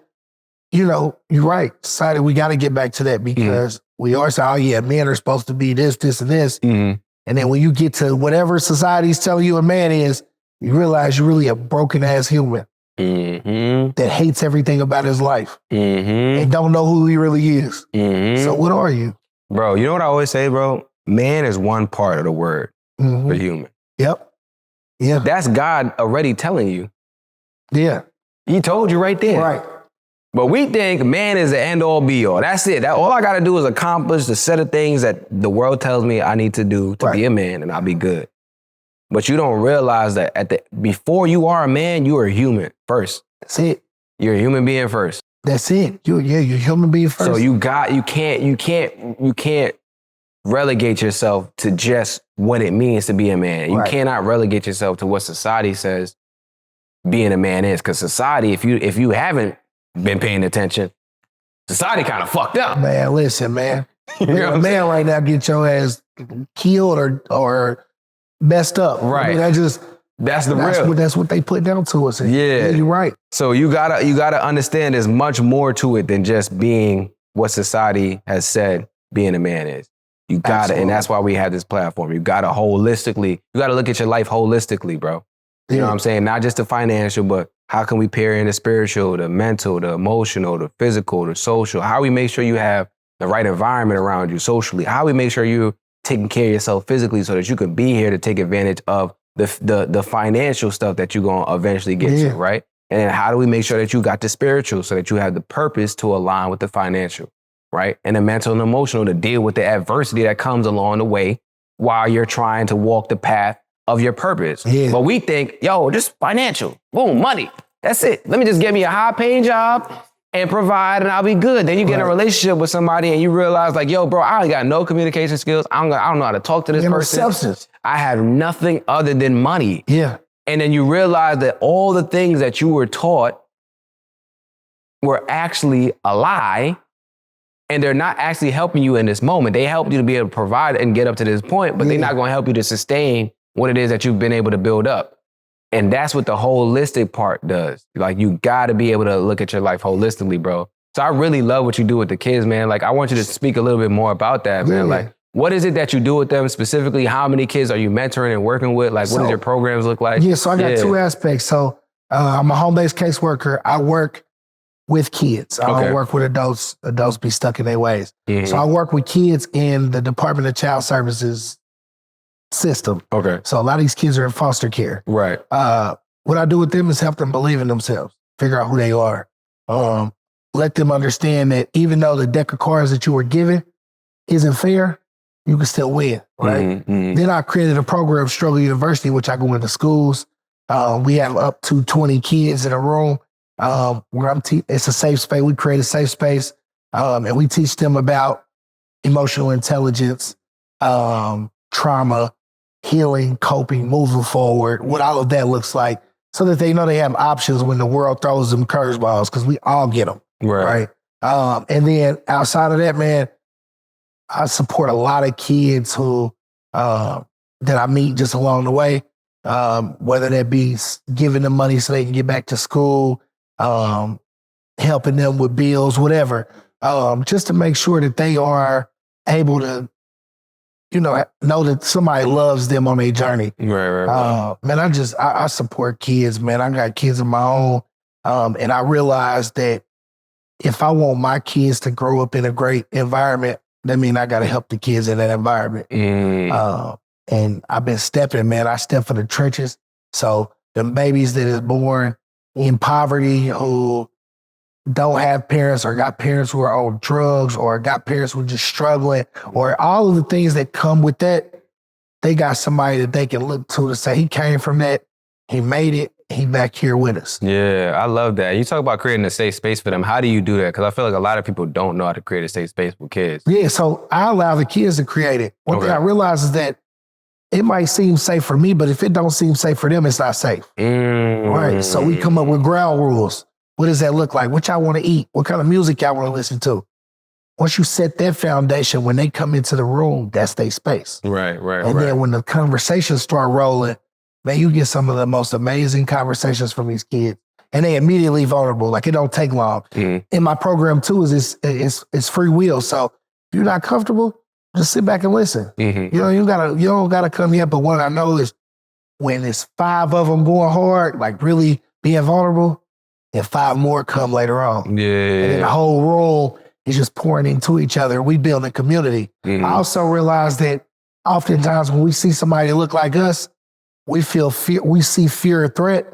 you know, you're right. Society, we got to get back to that because we are saying, oh yeah, men are supposed to be this, and this. Mm-hmm. And then when you get to whatever society's telling you a man is, you realize you're really a broken ass human that hates everything about his life and don't know who he really is. So what are you? Bro, you know what I always say, bro? Man is one part of the word for human. Yep. Yeah. That's God already telling you. Yeah. He told you right there. Right. But we think man is the end all be all. That's it. All I got to do is accomplish the set of things that the world tells me I need to do to be a man and I'll be good. But you don't realize that before you are a man, you are a human first. That's it. You're a human being first. That's it. You're a human being first. So you can't relegate yourself to just what it means to be a man. You cannot relegate yourself to what society says being a man is. Because society, if you haven't been paying attention, society kind of fucked up. Man, listen, man. You know what I'm man right now get your ass killed or messed up. Right. I mean, that's what they put down to us. Yeah. You're right. So you gotta understand there's much more to it than just being what society has said being a man is. You gotta, and that's why we have this platform. You gotta look at your life holistically, bro. You know what I'm saying? Not just the financial, but how can we pair in the spiritual, the mental, the emotional, the physical, the social? How we make sure you have the right environment around you socially? How we make sure you're taking care of yourself physically so that you can be here to take advantage of the financial stuff that you're going to eventually get to, right? And then how do we make sure that you got the spiritual so that you have the purpose to align with the financial, right? And the mental and emotional to deal with the adversity that comes along the way while you're trying to walk the path of your purpose. But we think, yo, just financial, boom, money. That's it. Let me just get me a high-paying job and provide, and I'll be good. Then you get in a relationship with somebody and you realize, like, yo, bro, I ain't got no communication skills. I don't know how to talk to this person. Substance. I have nothing other than money. Yeah. And then you realize that all the things that you were taught were actually a lie, and they're not actually helping you in this moment. They helped you to be able to provide and get up to this point, but they're not going to help you to sustain what it is that you've been able to build up. And that's what the holistic part does. Like, you got to be able to look at your life holistically, bro. So I really love what you do with the kids, man. Like, I want you to speak a little bit more about that, man. Like, what is it that you do with them specifically? How many kids are you mentoring and working with? Like, what does your programs look like? Yeah, so I got two aspects. So I'm a home-based caseworker. I work with kids. I don't work with adults. Adults be stuck in their ways. So I work with kids in the Department of Child Services system. So a lot of these kids are in foster care. Right. What I do with them is help them believe in themselves, figure out who they are. Let them understand that even though the deck of cards that you were given isn't fair, you can still win, right? Then I created a program, Struggle University, which I go into schools. We have up to 20 kids in a room where it's a safe space. We create a safe space and we teach them about emotional intelligence, trauma, healing, coping, moving forward, what all of that looks like, so that they know they have options when the world throws them curveballs, because we all get them, right? And then outside of that, man, I support a lot of kids who that I meet just along the way, whether that be giving them money so they can get back to school, helping them with bills, whatever, just to make sure that they are able to, know that somebody loves them on their journey. Right. Man, I support kids, man. I got kids of my own. And I realized that if I want my kids to grow up in a great environment, that means I got to help the kids in that environment. And I've been stepping, man. I step for the trenches. So the babies that is born in poverty, who don't have parents or got parents who are on drugs or got parents who are just struggling, or all of the things that come with that, they got somebody that they can look to say, he came from that, he made it, he back here with us. Yeah, I love that. You talk about creating a safe space for them. How do you do that? Because I feel like a lot of people don't know how to create a safe space with kids. Yeah, so I allow the kids to create it. One thing I realize is that it might seem safe for me, but if it don't seem safe for them, it's not safe. Right, so we come up with ground rules. What does that look like? What y'all want to eat? What kind of music y'all want to listen to? Once you set that foundation, when they come into the room, that's their space. Right. And then when the conversations start rolling, man, you get some of the most amazing conversations from these kids. And they immediately vulnerable. Like, it don't take long. In my program too, it's free will. So if you're not comfortable, just sit back and listen. You don't gotta come yet. But what I know is when it's 5 of them going hard, like really being vulnerable, and 5 more come later on. And then the whole room is just pouring into each other. We build a community. I also realize that oftentimes when we see somebody that look like us, we feel fear. We see fear or threat.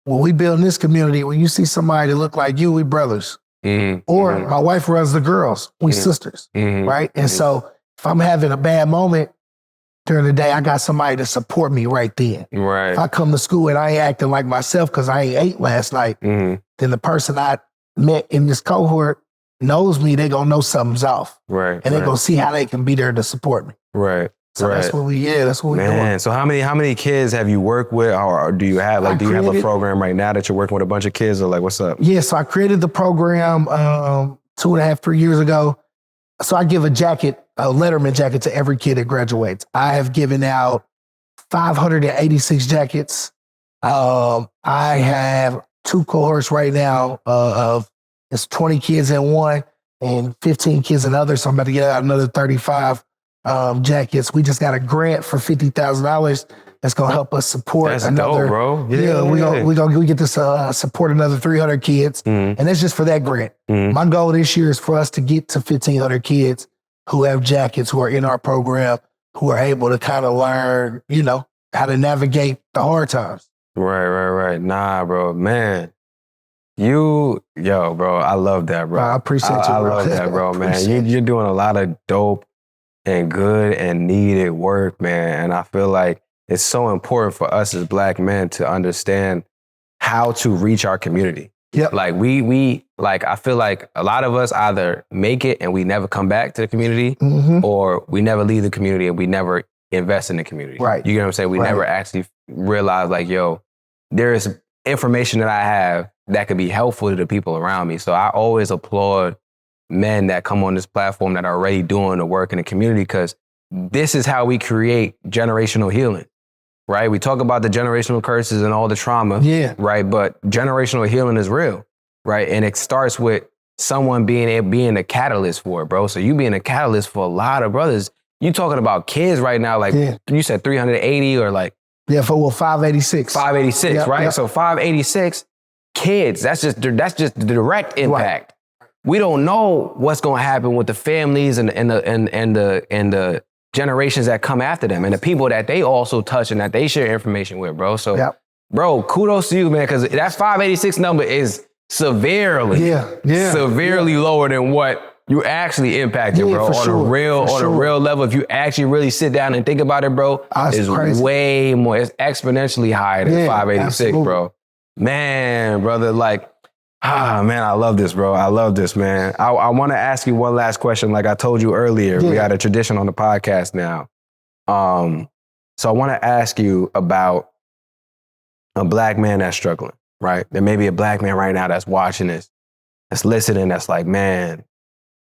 When we build in this community, when you see somebody that look like you, we brothers. Or my wife runs the girls. We sisters, right? And so if I'm having a bad moment during the day, I got somebody to support me right then. Right. If I come to school and I ain't acting like myself because I ain't ate last night, then the person I met in this cohort knows me. They gonna know something's off. Right. And they gonna see how they can be there to support me. Right. So that's what we doing. So how many kids have you worked with, or do you have do you have a program right now that you're working with a bunch of kids, or like what's up? Yeah, so I created the program 2.5, 3 years ago. So I give a Letterman jacket to every kid that graduates. I have given out 586 jackets. I have 2 cohorts right now of it's 20 kids in one and 15 kids in other. So I'm about to get out another 35 jackets. We just got a grant for $50,000 that's gonna help us support another. Dope, bro. We get to support another 300 kids, and that's just for that grant. My goal this year is for us to get to 1,500 kids who have jackets, who are in our program, who are able to kind of learn, how to navigate the hard times. Right. Nah, bro, man. Bro, I love that, bro. I appreciate you, bro. I love that, bro, man. You're doing a lot of dope and good and needed work, man. And I feel like it's so important for us as Black men to understand how to reach our community. Yep. Like I feel like a lot of us either make it and we never come back to the community, or we never leave the community and we never invest in the community. Right. You get what I'm saying? We never actually realize like, there is information that I have that could be helpful to the people around me. So I always applaud men that come on this platform that are already doing the work in the community, because this is how we create generational healing. Right? We talk about the generational curses and all the trauma, right? But generational healing is real, right? And it starts with someone being a catalyst for it, bro. So you being a catalyst for a lot of brothers. You talking about kids right now, like you said 380 or like... Yeah, for 586. 586, right? Yep. So 586 kids, that's just the direct impact. Right. We don't know what's going to happen with the families and the generations that come after them and the people that they also touch and that they share information with, bro. So, bro, kudos to you, man, because that 586 number is severely lower than what You actually impacted, Yeah, bro, for on sure, a real level. If you actually really sit down and think about it, bro, That's it's crazy. way more. It's exponentially higher than 586, absolutely. bro. Man, brother, like, man, I love this, bro. I love this, man. I want to ask you one last question. Like I told you earlier, we got a tradition on the podcast now. So I want to ask you about a black man that's struggling, right? There may be a black man right now that's watching this, that's listening, that's like, man,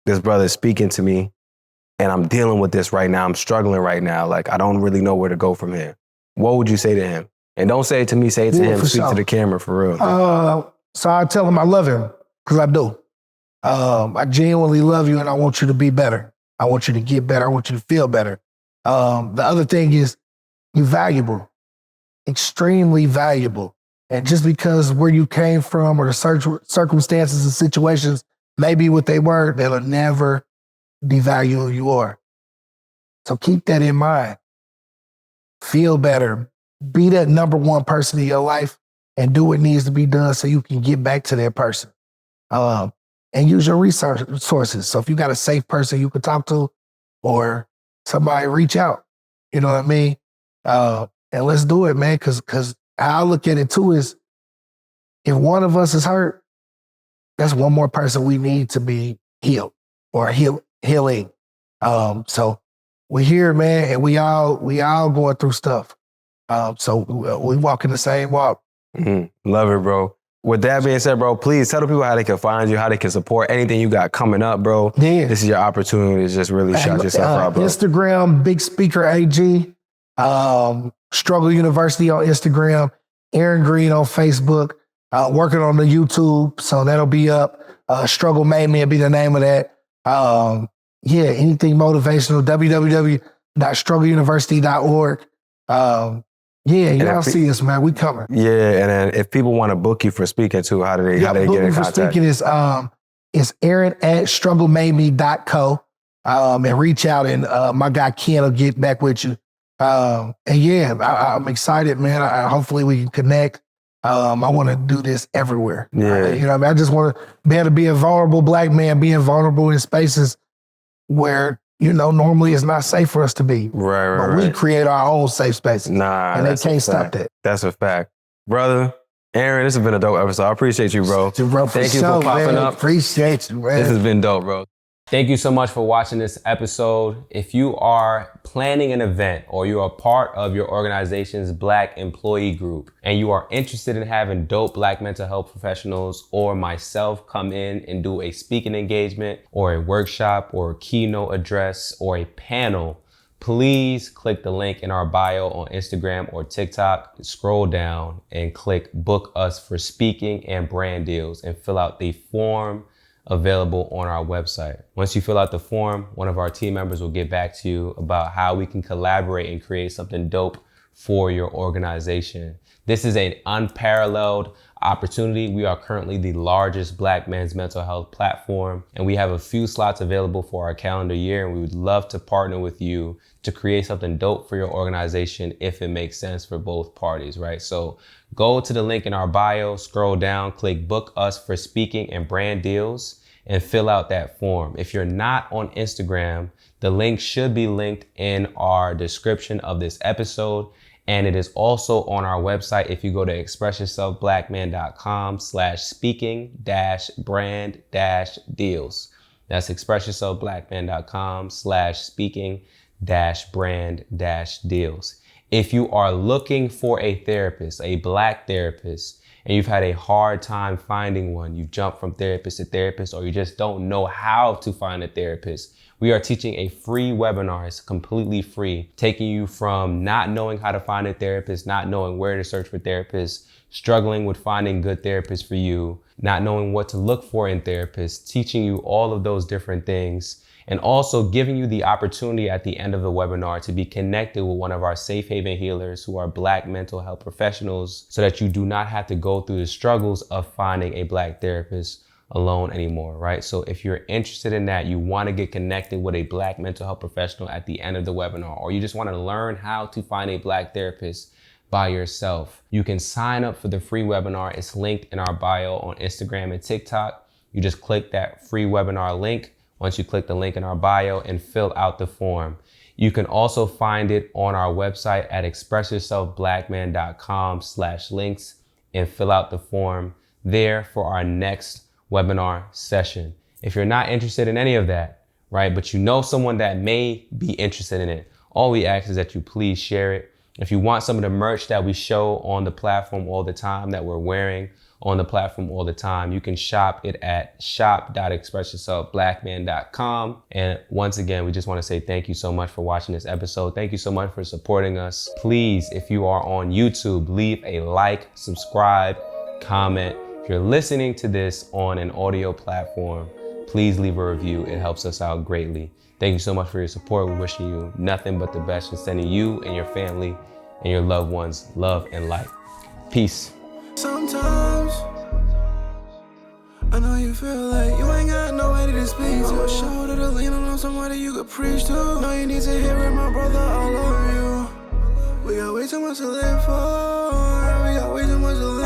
this brother is speaking to me and I'm dealing with this right now. I'm struggling right now. Like, I don't really know where to go from here. What would you say to him? And don't say it to me, say it to him, speak to the camera for real. So I tell him I love him, because I do. I genuinely love you and I want you to be better. I want you to get better. I want you to feel better. The other thing is, you're valuable, extremely valuable. And just because where you came from or the circumstances and situations may be what they were, they'll never devalue who you are. So keep that in mind. Feel better. Be that number one person in your life and do what needs to be done so you can get back to that person. And use your resources. So if you got a safe person you can talk to or somebody, reach out. You know what I mean? And let's do it, man. Because how I look at it too is, if one of us is hurt, that's one more person we need to be healed or healing. So we're here, man, and we all going through stuff. So we walk in the same walk. Love it, bro. With that being said, bro, please tell the people how they can find you, how they can support anything you got coming up, bro. Yeah. This is your opportunity to just really shout yourself out, bro. Instagram, Big Speaker AG, Struggle University on Instagram, Aaron Green on Facebook, working on the YouTube, so that'll be up. StruggleMadeMe will be the name of that. Anything motivational, www.struggleuniversity.org. Y'all see us, man. We coming. Yeah, and then if people want to book you for speaking too, how do they get in contact? For speaking is Aaron at StruggleMadeMe.co, and reach out, and my guy Ken will get back with you. I'm excited, man. Hopefully we can connect. I want to do this everywhere. Yeah. I just want to be able to be a vulnerable black man, being vulnerable in spaces where, normally it's not safe for us to be. Right. We create our own safe spaces. And they can't stop that. That's a fact. Brother, Aaron, this has been a dope episode. I appreciate you, bro. Thank you for popping up. Appreciate you, man. This has been dope, bro. Thank you so much for watching this episode. If you are planning an event or you are part of your organization's Black employee group and you are interested in having dope Black mental health professionals or myself come in and do a speaking engagement or a workshop or a keynote address or a panel, please click the link in our bio on Instagram or TikTok, scroll down and click book us for speaking and brand deals and fill out the form available on our website. Once you fill out the form, one of our team members will get back to you about how we can collaborate and create something dope for your organization. This is an unparalleled opportunity. We are currently the largest Black men's mental health platform, and we have a few slots available for our calendar year, and we would love to partner with you to create something dope for your organization if it makes sense for both parties, right? So go to the link in our bio, scroll down, click book us for speaking and brand deals, and fill out that form. If you're not on Instagram, the link should be linked in our description of this episode. And it is also on our website. If you go to expressyourselfblackman.com/speaking-brand-deals. That's expressyourselfblackman.com/speaking-brand-deals. If you are looking for a therapist, a Black therapist, and you've had a hard time finding one, you've jumped from therapist to therapist, or you just don't know how to find a therapist, we are teaching a free webinar. It's completely free, taking you from not knowing how to find a therapist, not knowing where to search for therapists, struggling with finding good therapists for you, not knowing what to look for in therapists, teaching you all of those different things, and also giving you the opportunity at the end of the webinar to be connected with one of our safe haven healers who are Black mental health professionals so that you do not have to go through the struggles of finding a Black therapist alone anymore, right? So if you're interested in that, you want to get connected with a Black mental health professional at the end of the webinar, or you just want to learn how to find a Black therapist by yourself, you can sign up for the free webinar. It's linked in our bio on Instagram and TikTok. You just click that free webinar link once you click the link in our bio and fill out the form. You can also find it on our website at expressyourselfblackman.com/links and fill out the form there for our next webinar session. If you're not interested in any of that, right, but you know someone that may be interested in it, all we ask is that you please share it. If you want some of the merch that we show on the platform all the time, that we're wearing on the platform all the time, you can shop it at shop.expressyourselfblackman.com. And once again, we just want to say thank you so much for watching this episode. Thank you so much for supporting us. Please, if you are on YouTube, leave a like, subscribe, comment. If you're listening to this on an audio platform, please leave a review. It helps us out greatly. Thank you so much for your support. We're wishing you nothing but the best and sending you and your family and your loved ones love and light. Peace. Sometimes I know you feel like you ain't got nobody to speak to. A shoulder to lean on somebody you could preach to. No, you need to hear it, my brother, I love you. We got way too much to live for. We got way too much to live